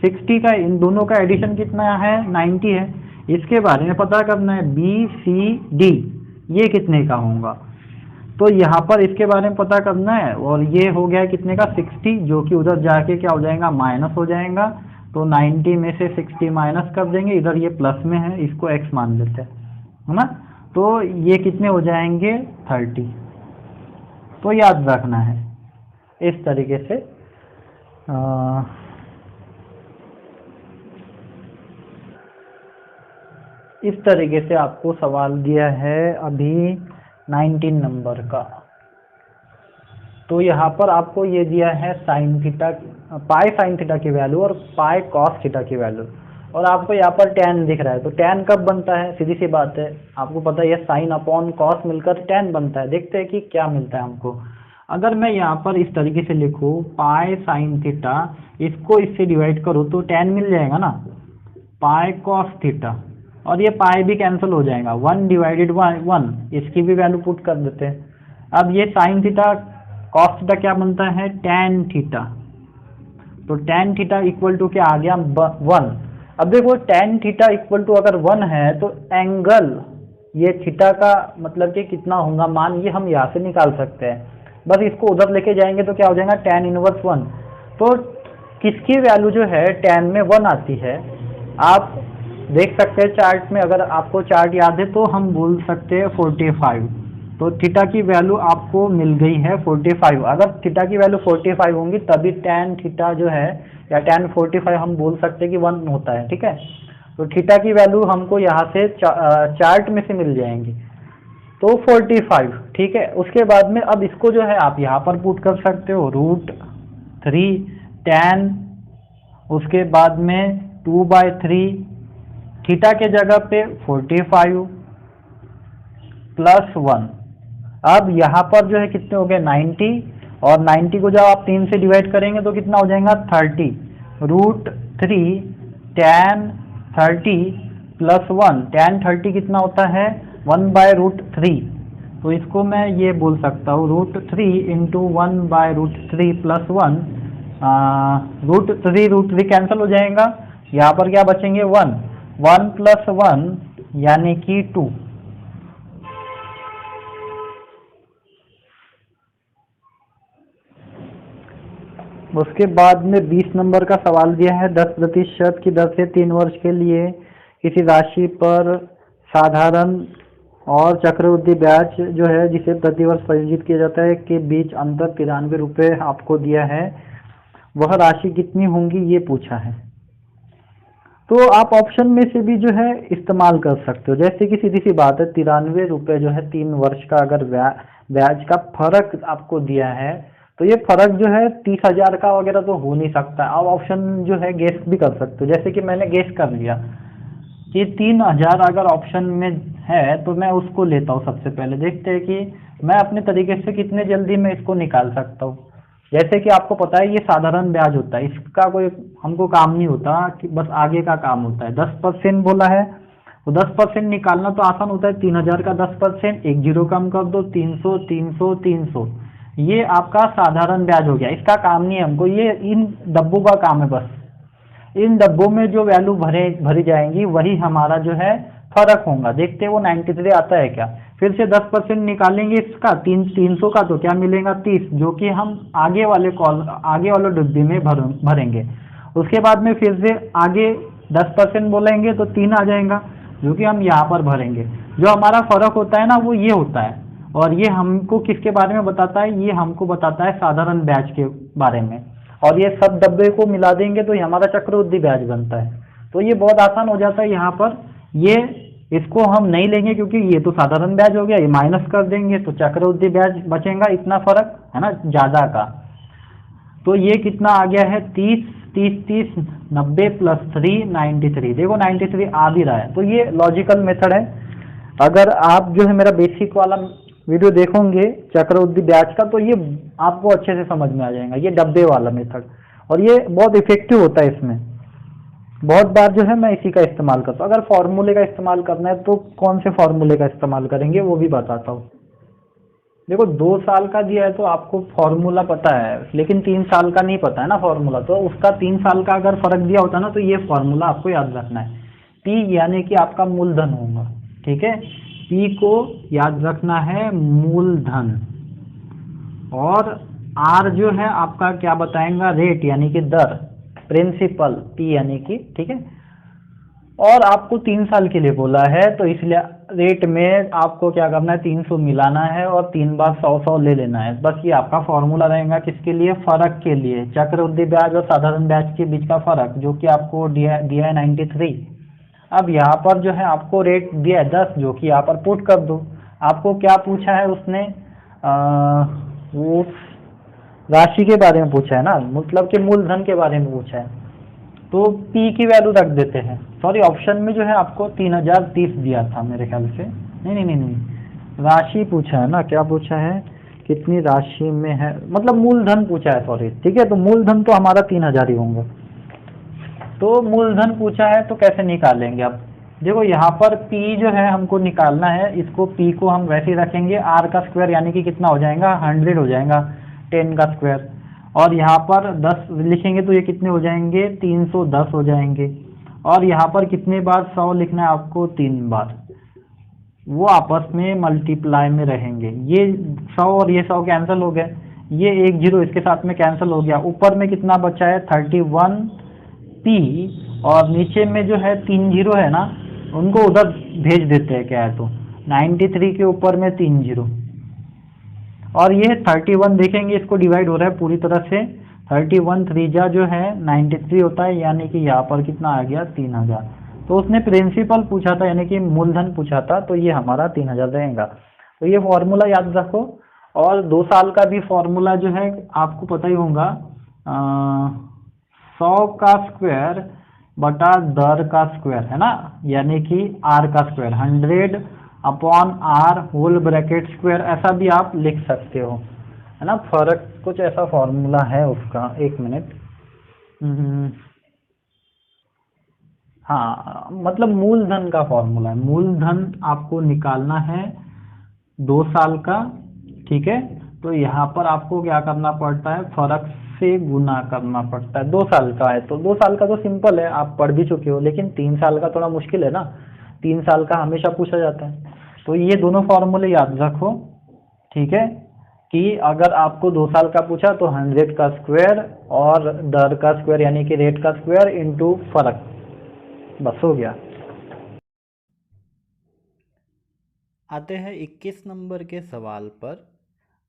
60 का। इन दोनों का एडिशन कितना है? 90 है। इसके बारे में पता करना है BCD ये कितने का होगा, तो यहाँ पर इसके बारे में पता करना है। और ये हो गया कितने का? 60, जो कि उधर जाके क्या हो जाएगा? माइनस हो जाएगा। तो 90 में से 60 माइनस कर देंगे, इधर ये प्लस में है, इसको x मान लेते हैं, है ना। तो ये कितने हो जाएंगे? 30। तो याद रखना है इस तरीके से। इस तरीके से आपको सवाल दिया है अभी 19 नंबर का। तो यहाँ पर आपको ये दिया है sine theta, pi sine theta की वैल्यू और पाई कॉस थीटा की वैल्यू, और आपको यहाँ पर tan दिख रहा है। तो tan कब बनता है? सीधी सी बात है, आपको पता है साइन अपॉन कॉस मिलकर tan बनता है। देखते हैं कि क्या मिलता है हमको। अगर मैं यहाँ पर इस तरीके से लिखूँ पाई साइन थीटा, इसको इससे डिवाइड करूँ तो tan मिल जाएगा ना, पाई कॉस थीटा, और ये पाई भी कैंसिल हो जाएगा, 1 डिवाइडेड बाय 1, इसकी भी वैल्यू पुट कर देते हैं। अब ये साइन थीटा कॉस थीटा क्या बनता है? tan theta. तो tan थीटा इक्वल टू क्या आ गया? 1। अब देखो tan थीटा इक्वल टू अगर 1 है तो एंगल ये थीटा का मतलब कि कितना होगा मान, ये हम यहाँ से निकाल सकते हैं। बस इसको उधर लेके जाएंगे तो क्या हो जाएगा? tan inverse 1। तो किसकी वैल्यू जो है tan में 1 आती है, आप देख सकते हैं चार्ट में। अगर आपको चार्ट याद है तो हम बोल सकते हैं 45। तो थीटा की वैल्यू आपको मिल गई है 45। अगर थीटा की वैल्यू 45 होंगी तभी tan थीटा जो है या tan 45 हम बोल सकते हैं कि 1 होता है, ठीक है। तो थीटा की वैल्यू हमको यहाँ से चार्ट में से मिल जाएंगी, तो 45, ठीक है। उसके बाद में अब इसको जो है आप यहाँ पर पुट कर सकते हो, √3 tan, उसके बाद में 2/3 थीटा के जगह पे 45 प्लस 1। अब यहाँ पर जो है कितने हो गए? 90, और 90 को जब आप 3 से डिवाइड करेंगे तो कितना हो जाएगा? 30। √3 tan 30 प्लस 1, tan 30 कितना होता है? 1/√3। तो इसको मैं ये बोल सकता हूँ √3 इंटू 1/√3 प्लस 1। √3 कैंसिल हो जाएगा, यहाँ पर क्या बचेंगे? 1 प्लस 1 यानी कि 2। उसके बाद में 20 नंबर का सवाल दिया है 10% की दर से 3 वर्ष के लिए किसी राशि पर साधारण और चक्रवृद्धि ब्याज जो है जिसे प्रतिवर्ष प्रायोजित किया जाता है के बीच अंतर 93 रुपये आपको दिया है, वह राशि कितनी होंगी ये पूछा है। तो आप ऑप्शन में से भी जो है इस्तेमाल कर सकते हो। जैसे कि सीधी सी बात है 93 रुपये जो है 3 वर्ष का अगर ब्याज का फर्क आपको दिया है, तो ये फर्क जो है 30,000 का वगैरह तो हो नहीं सकता। आप ऑप्शन जो है गेस भी कर सकते हो, जैसे कि मैंने गेस कर लिया कि 3,000 अगर ऑप्शन में है तो मैं उसको लेता हूँ सबसे पहले। देखते हैं कि मैं अपने तरीके से कितने जल्दी मैं इसको निकाल सकता हूँ। जैसे कि आपको पता है ये साधारण ब्याज होता है, इसका कोई हमको काम नहीं होता, कि बस आगे का काम होता है। 10% बोला है तो 10% निकालना तो आसान होता है। 3,000 का 10%, एक जीरो कम कर दो, 300 300 300, ये आपका साधारण ब्याज हो गया। इसका काम नहीं है हमको, ये इन डब्बों का काम है। बस इन डब्बों में जो वैल्यू भरी जाएंगी वही हमारा जो है फर्क होगा। देखते हैं वो 93 आता है क्या। फिर से 10% निकालेंगे इसका 300 का, तो क्या मिलेगा? 30, जो कि हम आगे वाले डिब्बे में भरेंगे। उसके बाद में फिर से आगे 10% बोलेंगे तो 3 आ जाएगा, जो कि हम यहाँ पर भरेंगे। जो हमारा फर्क होता है ना वो ये होता है, और ये हमको किसके बारे में बताता है? ये हमको बताता है साधारण ब्याज के बारे में। और ये सब डब्बे को मिला देंगे तो ये हमारा चक्रवृद्धि ब्याज बनता है। तो ये बहुत आसान हो जाता है यहाँ पर। ये इसको हम नहीं लेंगे क्योंकि ये तो साधारण ब्याज हो गया, ये माइनस कर देंगे तो चक्रवृद्धि ब्याज बचेगा, इतना फर्क है ना ज़्यादा का। तो ये कितना आ गया है? 30 30 30 90 प्लस 3 93। देखो 93 आ भी रहा है, तो ये लॉजिकल मेथड है। अगर आप जो है मेरा बेसिक वाला वीडियो देखोगे चक्रवृद्धि ब्याज का तो ये आपको अच्छे से समझ में आ जाएगा, ये डब्बे वाला मेथड। और ये बहुत इफेक्टिव होता है इसमें। बहुत बार जो है मैं इसी का इस्तेमाल करता हूँ। अगर फॉर्मूले का इस्तेमाल करना है तो कौन से फॉर्मूले का इस्तेमाल करेंगे वो भी बताता हूँ। देखो 2 साल का दिया है तो आपको फॉर्मूला पता है, लेकिन 3 साल का नहीं पता है ना फॉर्मूला, तो उसका 3 साल का अगर फर्क दिया होता ना तो ये फॉर्मूला आपको याद रखना है। पी यानी कि आपका मूलधन होगा, ठीक है। पी को याद रखना है मूलधन। और आर जो है आपका क्या बताएगा, रेट यानी कि दर, प्रिंसिपल पी यानी कि, ठीक है। और आपको 3 साल के लिए बोला है तो इसलिए रेट में आपको क्या करना है, 300 मिलाना है और 3 बार 100 ले लेना है। बस ये आपका फॉर्मूला रहेगा किसके लिए, फर्क के लिए, चक्रवृद्धि ब्याज और साधारण ब्याज के बीच का फर्क, जो कि आपको दिया है 93। अब यहाँ पर जो है आपको रेट दिया है 10, जो कि यहाँ पर पुट कर दो। आपको क्या पूछा है उसने, वो राशि के बारे में पूछा है ना, मतलब कि मूलधन के बारे में पूछा है, तो पी की वैल्यू रख देते हैं। सॉरी, ऑप्शन में जो है आपको 3030 दिया था मेरे ख्याल से, नहीं नहीं नहीं नहीं, राशि पूछा है ना, क्या पूछा है, कितनी राशि में है, मतलब मूलधन पूछा है, सॉरी, ठीक है। तो मूलधन तो हमारा 3000 ही होंगे। तो मूलधन पूछा है तो कैसे निकालेंगे। अब देखो यहाँ पर पी जो है हमको निकालना है, इसको पी को हम वैसे ही रखेंगे, आर का स्क्वायर यानी कि कितना हो जाएगा, 100 हो जाएगा, 10 का स्क्वायर। और यहाँ पर 10 लिखेंगे तो ये कितने हो जाएंगे, 310 हो जाएंगे। और यहाँ पर कितने बार 100 लिखना है आपको, 3 बार, वो आपस में मल्टीप्लाई में रहेंगे। ये 100 और ये 100 कैंसिल हो गए, ये एक जीरो इसके साथ में कैंसिल हो गया। ऊपर में कितना बचा है, 31 पी, और नीचे में जो है 3 जीरो है ना, उनको उधर भेज देते हैं, क्या है तो 93 के ऊपर में 3 जीरो। और ये 31 देखेंगे, इसको डिवाइड हो रहा है पूरी तरह से, 31 3 जो है 93 होता है, यानी कि यहाँ पर कितना आ गया, 3000। तो उसने प्रिंसिपल पूछा था यानी कि मूलधन पूछा था, तो ये हमारा 3000 रहेगा। तो ये फॉर्मूला याद रखो। और 2 साल का भी फॉर्मूला जो है आपको पता ही होगा, 100 का स्क्वायर बटा दर का स्क्वायर है ना, यानी कि आर का square, 100 upon r whole bracket square, ऐसा भी आप लिख सकते हो, है ना। फर्क कुछ ऐसा फॉर्मूला है उसका, एक मिनट। हाँ, मतलब मूलधन का फॉर्मूला है, मूलधन आपको निकालना है 2 साल का, ठीक है। तो यहाँ पर आपको क्या करना पड़ता है, फर्क से गुना करना पड़ता है। 2 साल का है तो 2 साल का तो सिंपल है, आप पढ़ भी चुके हो, लेकिन 3 साल का थोड़ा मुश्किल है ना, 3 साल का हमेशा पूछा जाता है। तो ये दोनों फॉर्मूले याद रखो, ठीक है। कि अगर आपको 2 साल का पूछा तो 100 का स्क्वायर और दर का स्क्वायर यानी कि रेट का स्क्वायर इंटू फर्क, बस हो गया। आते हैं 21 नंबर के सवाल पर।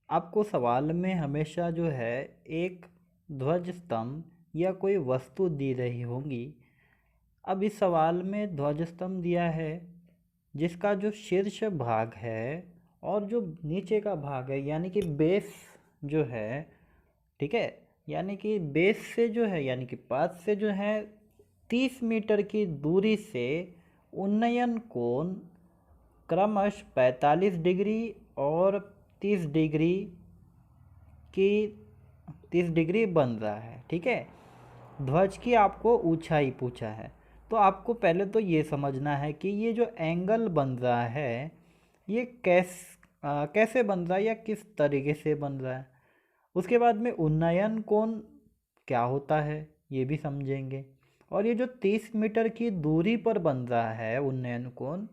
आपको सवाल में हमेशा जो है एक ध्वज स्तंभ या कोई वस्तु दी रही होगी। अब इस सवाल में ध्वज स्तंभ दिया है जिसका जो शीर्ष भाग है और जो नीचे का भाग है यानी कि बेस जो है, ठीक है, यानी कि बेस से जो है यानी कि पात से जो है 30 मीटर की दूरी से उन्नयन कोण क्रमश 45 डिग्री और 30 डिग्री की 30 डिग्री बन रहा है, ठीक है। ध्वज की आपको ऊंचाई पूछा है, तो आपको पहले तो ये समझना है कि ये जो एंगल बन रहा है ये कैसे बन रहा है या किस तरीके से बन रहा है। उसके बाद में उन्नयन कोण क्या होता है ये भी समझेंगे। और ये जो 30 मीटर की दूरी पर बन रहा है उन्नयन कोण,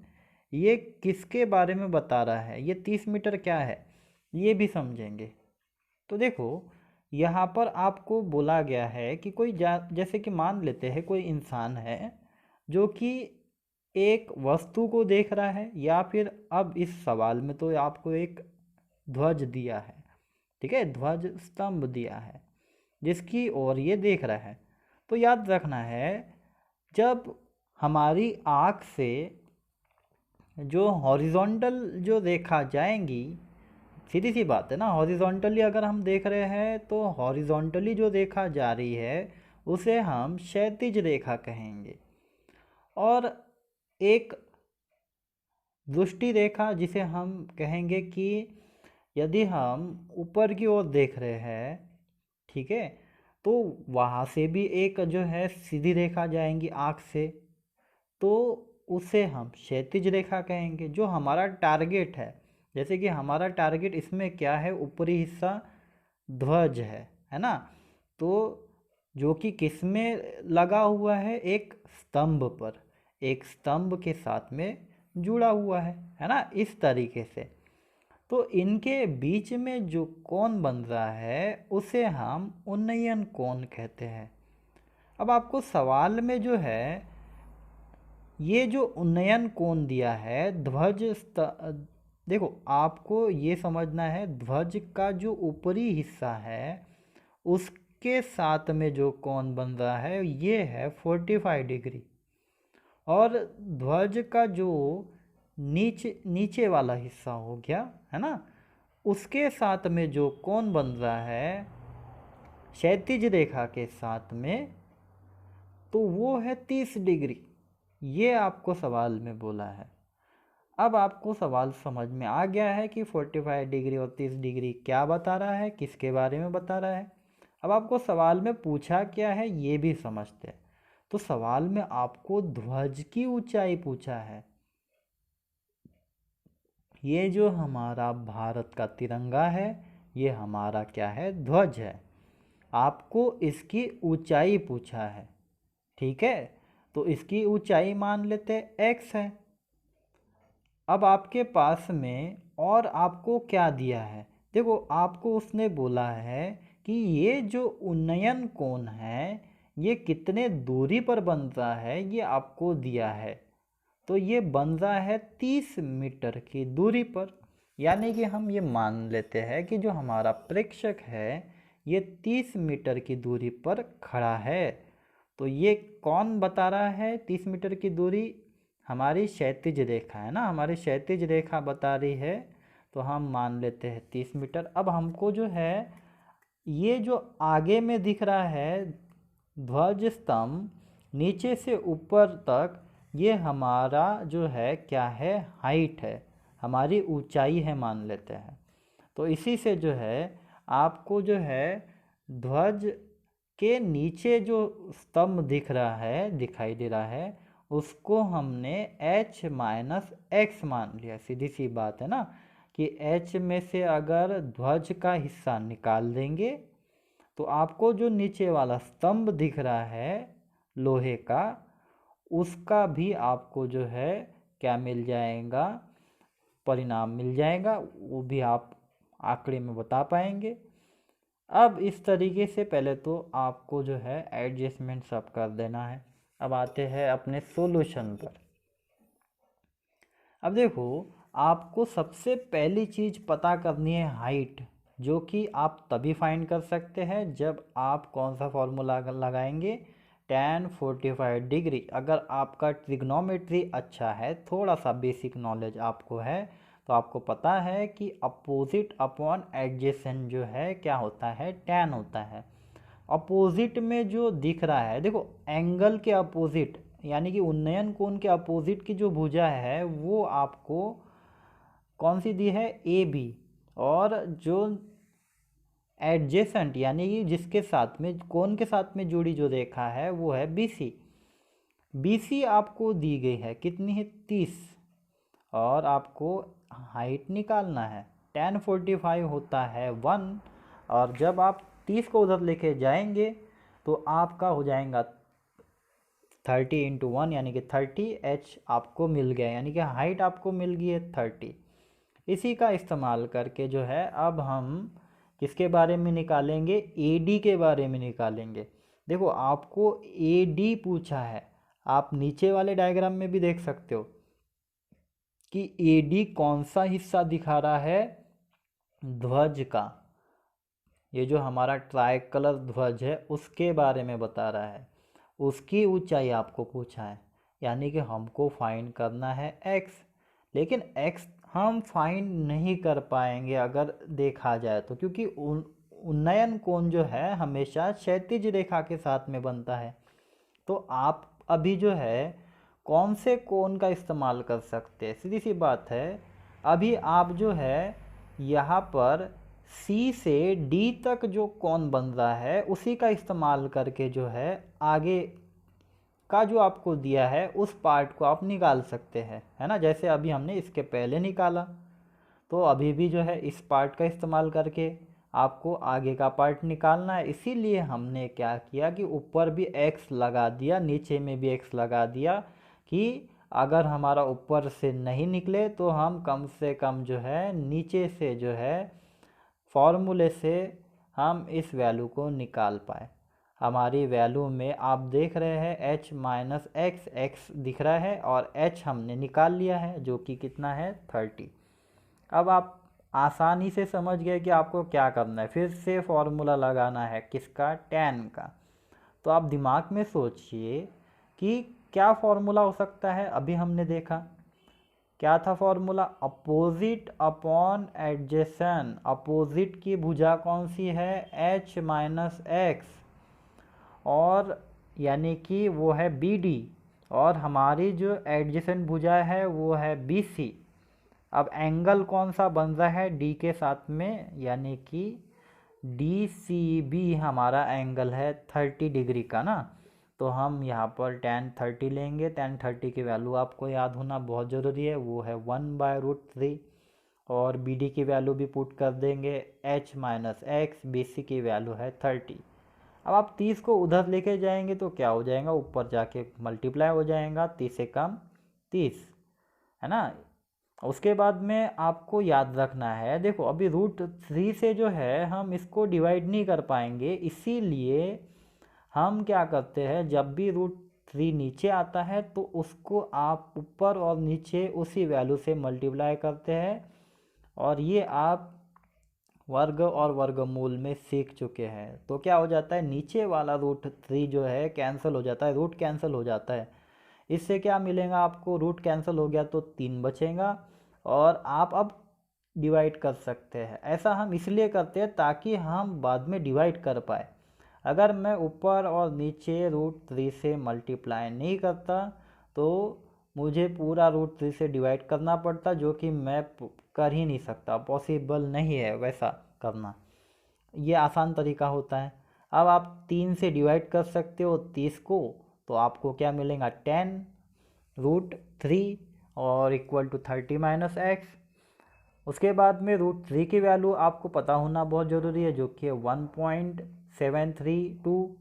ये किसके बारे में बता रहा है, ये 30 मीटर क्या है ये भी समझेंगे। तो देखो यहाँ पर आपको बोला गया है कि जैसे कि मान लेते हैं कोई इंसान है जो कि एक वस्तु को देख रहा है, या फिर अब इस सवाल में तो आपको एक ध्वज दिया है, ठीक है, ध्वज स्तंभ दिया है जिसकी ओर ये देख रहा है। तो याद रखना है जब हमारी आँख से जो हॉरिजॉन्टल जो रेखा जाएंगी, सीधी सी बात है ना, हॉरिजॉन्टली अगर हम देख रहे हैं तो हॉरिजॉन्टली जो रेखा जा रही है उसे हम क्षैतिज रेखा कहेंगे। और एक दृष्टि रेखा जिसे हम कहेंगे कि यदि हम ऊपर की ओर देख रहे हैं, ठीक है, तो वहाँ से भी एक जो है सीधी रेखा जाएंगी आँख से, तो उसे हम क्षैतिज रेखा कहेंगे। जो हमारा टारगेट है, जैसे कि हमारा टारगेट इसमें क्या है, ऊपरी हिस्सा ध्वज है ना, तो जो कि किस में लगा हुआ है, एक स्तंभ पर, एक स्तंभ के साथ में जुड़ा हुआ है ना, इस तरीके से। तो इनके बीच में जो कोण बन रहा है उसे हम उन्नयन कोण कहते हैं। अब आपको सवाल में जो है ये जो उन्नयन कोण दिया है देखो, आपको ये समझना है ध्वज का जो ऊपरी हिस्सा है उसके साथ में जो कोण बन रहा है ये है 45 डिग्री, और ध्वज का जो नीचे नीचे वाला हिस्सा हो गया है ना, उसके साथ में जो कोण बन रहा है क्षैतिज रेखा के साथ में, तो वो है 30 डिग्री। ये आपको सवाल में बोला है। अब आपको सवाल समझ में आ गया है कि 45 डिग्री और 30 डिग्री क्या बता रहा है, किसके बारे में बता रहा है। अब आपको सवाल में पूछा क्या है ये भी समझते हैं। तो सवाल में आपको ध्वज की ऊंचाई पूछा है। ये जो हमारा भारत का तिरंगा है ये हमारा क्या है, ध्वज है। आपको इसकी ऊंचाई पूछा है, ठीक है, तो इसकी ऊंचाई मान लेते x है। अब आपके पास में और आपको क्या दिया है, देखो आपको उसने बोला है कि ये जो उन्नयन कोण है ये कितने दूरी पर बन रहा है, ये आपको दिया है। तो ये बन रहा है 30 मीटर की दूरी पर, यानी कि हम ये मान लेते हैं कि जो हमारा प्रेक्षक है ये 30 मीटर की दूरी पर खड़ा है। तो ये कौन बता रहा है 30 मीटर की दूरी, हमारी क्षैतिज रेखा है ना, हमारी क्षैतिज रेखा बता रही है, तो हम मान लेते हैं 30 मीटर। अब हमको जो है ये जो आगे में दिख रहा है ध्वज स्तंभ नीचे से ऊपर तक, ये हमारा जो है क्या है, हाइट है, हमारी ऊंचाई है मान लेते हैं। तो इसी से जो है आपको जो है ध्वज के नीचे जो स्तंभ दिख रहा है, दिखाई दे रहा है, उसको हमने h माइनस एक्स मान लिया। सीधी सी बात है ना कि h में से अगर ध्वज का हिस्सा निकाल देंगे तो आपको जो नीचे वाला स्तंभ दिख रहा है लोहे का, उसका भी आपको जो है क्या मिल जाएगा, परिणाम मिल जाएगा, वो भी आप आंकड़े में बता पाएंगे। अब इस तरीके से पहले तो आपको जो है एडजस्टमेंट सब कर देना है। अब आते हैं अपने सॉल्यूशन पर। अब देखो आपको सबसे पहली चीज़ पता करनी है हाइट, जो कि आप तभी फाइंड कर सकते हैं जब आप कौन सा फॉर्मूला लगाएंगे, tan 45 डिग्री। अगर आपका ट्रिग्नोमेट्री अच्छा है, थोड़ा सा बेसिक नॉलेज आपको है, तो आपको पता है कि अपोजिट अपॉन एडजेसेंट जो है क्या होता है, tan होता है। अपोजिट में जो दिख रहा है, देखो एंगल के अपोजिट यानी कि उन्नयन कोण के अपोजिट की जो भुजा है वो आपको कौन सी दी है, ए बी, और जो एडजेसेंट यानी कि जिसके साथ में कोण के साथ में जुड़ी जो रेखा है वो है बी सी। बी सी आपको दी गई है कितनी है, 30, और आपको हाइट निकालना है। tan 45 होता है 1, और जब आप 30 को उधर लेके जाएंगे तो आपका हो जाएगा 30 इंटू 1 यानी कि 30h आपको मिल गया, यानी कि हाइट आपको मिल गई है 30। इसी का इस्तेमाल करके जो है अब हम किसके बारे में निकालेंगे, AD के बारे में निकालेंगे। देखो आपको AD पूछा है, आप नीचे वाले डायग्राम में भी देख सकते हो कि AD कौन सा हिस्सा दिखा रहा है, ध्वज का। ये जो हमारा ट्राई कलर ध्वज है उसके बारे में बता रहा है, उसकी ऊंचाई आपको पूछा है, यानी कि हमको फाइंड करना है x। लेकिन x हम फाइंड नहीं कर पाएंगे अगर देखा जाए तो, क्योंकि उन्नयन कोण जो है हमेशा क्षैतिज रेखा के साथ में बनता है। तो आप अभी जो है कौन से कोण का इस्तेमाल कर सकते हैं? सीधी सी बात है, अभी आप जो है यहाँ पर सी से डी तक जो कोण बन रहा है उसी का इस्तेमाल करके जो है आगे का जो आपको दिया है उस पार्ट को आप निकाल सकते हैं, है ना। जैसे अभी हमने इसके पहले निकाला, तो अभी भी जो है इस पार्ट का इस्तेमाल करके आपको आगे का पार्ट निकालना है। इसीलिए हमने क्या किया कि ऊपर भी x लगा दिया, नीचे में भी x लगा दिया, कि अगर हमारा ऊपर से नहीं निकले तो हम कम से कम जो है नीचे से जो है फॉर्मूले से हम इस वैल्यू को निकाल पाए। हमारी वैल्यू में आप देख रहे हैं h माइनस x दिख रहा है और h हमने निकाल लिया है जो कि कितना है 30। अब आप आसानी से समझ गए कि आपको क्या करना है। फिर से फॉर्मूला लगाना है किसका, tan का। तो आप दिमाग में सोचिए कि क्या फॉर्मूला हो सकता है। अभी हमने देखा क्या था formula, opposite upon adjacent. Opposite की भुजा कौन सी है, h माइनस एक्स, और यानी कि वो है BD, और हमारी जो एडजेसेंट भुजा है वो है BC। अब एंगल कौन सा बन रहा है D के साथ में, यानी कि DCB हमारा एंगल है 30 डिग्री का ना। तो हम यहाँ पर tan 30 लेंगे। tan 30 की वैल्यू आपको याद होना बहुत ज़रूरी है, वो है 1/√3, और BD की वैल्यू भी पुट कर देंगे h माइनस एक्स, BC की वैल्यू है 30। अब आप 30 को उधर लेके जाएंगे तो क्या हो जाएगा, ऊपर जाके मल्टीप्लाई हो जाएगा, 30 से कम 30, है ना। उसके बाद में आपको याद रखना है, देखो अभी √3 से जो है हम इसको डिवाइड नहीं कर पाएंगे, इसीलिए हम क्या करते हैं, जब भी √3 नीचे आता है तो उसको आप ऊपर और नीचे उसी वैल्यू से मल्टीप्लाई करते हैं। और ये आप वर्ग और वर्गमूल में सीख चुके हैं। तो क्या हो जाता है, नीचे वाला √3 जो है कैंसिल हो जाता है, रूट कैंसिल हो जाता है। इससे क्या मिलेगा आपको, रूट कैंसिल हो गया तो 3 बचेगा, और आप अब डिवाइड कर सकते हैं। ऐसा हम इसलिए करते हैं ताकि हम बाद में डिवाइड कर पाए। अगर मैं ऊपर और नीचे √3 से मल्टीप्लाई नहीं करता तो मुझे पूरा √3 से डिवाइड करना पड़ता, जो कि मैं कर ही नहीं सकता, पॉसिबल नहीं है वैसा करना। ये आसान तरीका होता है। अब आप 3 से डिवाइड कर सकते हो 30 को, तो आपको क्या मिलेगा, 10√3 और इक्वल टू 30 माइनस एक्स। उसके बाद में √3 की वैल्यू आपको पता होना बहुत ज़रूरी है, जो कि है 1.732।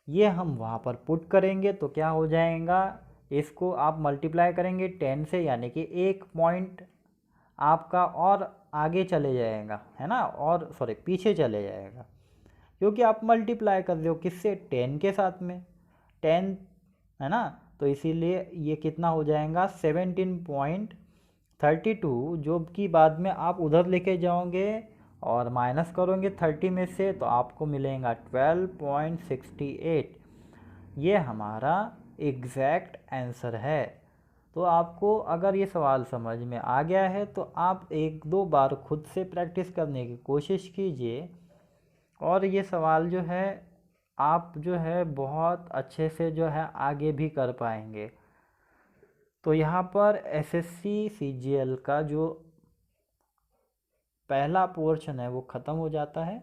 ये हम वहाँ पर पुट करेंगे तो क्या हो जाएगा, इसको आप मल्टीप्लाई करेंगे 10 से, यानी कि 1 पॉइंट आपका और आगे चले जाएगा, है ना, और सॉरी पीछे चले जाएगा, क्योंकि आप मल्टीप्लाई कर रहे हो किससे, 10 के साथ में, 10, है ना। तो इसीलिए ये कितना हो जाएगा 17.32, जो कि बाद में आप उधर लेके जाओगे और माइनस करोगे 30 में से, तो आपको मिलेगा 12.68। ये हमारा एग्जैक्ट आंसर है। तो आपको अगर ये सवाल समझ में आ गया है तो आप 1-2 बार खुद से प्रैक्टिस करने की कोशिश कीजिए, और ये सवाल जो है आप जो है बहुत अच्छे से जो है आगे भी कर पाएंगे। तो यहाँ पर SSC CGL का जो पहला पोर्शन है वो ख़त्म हो जाता है।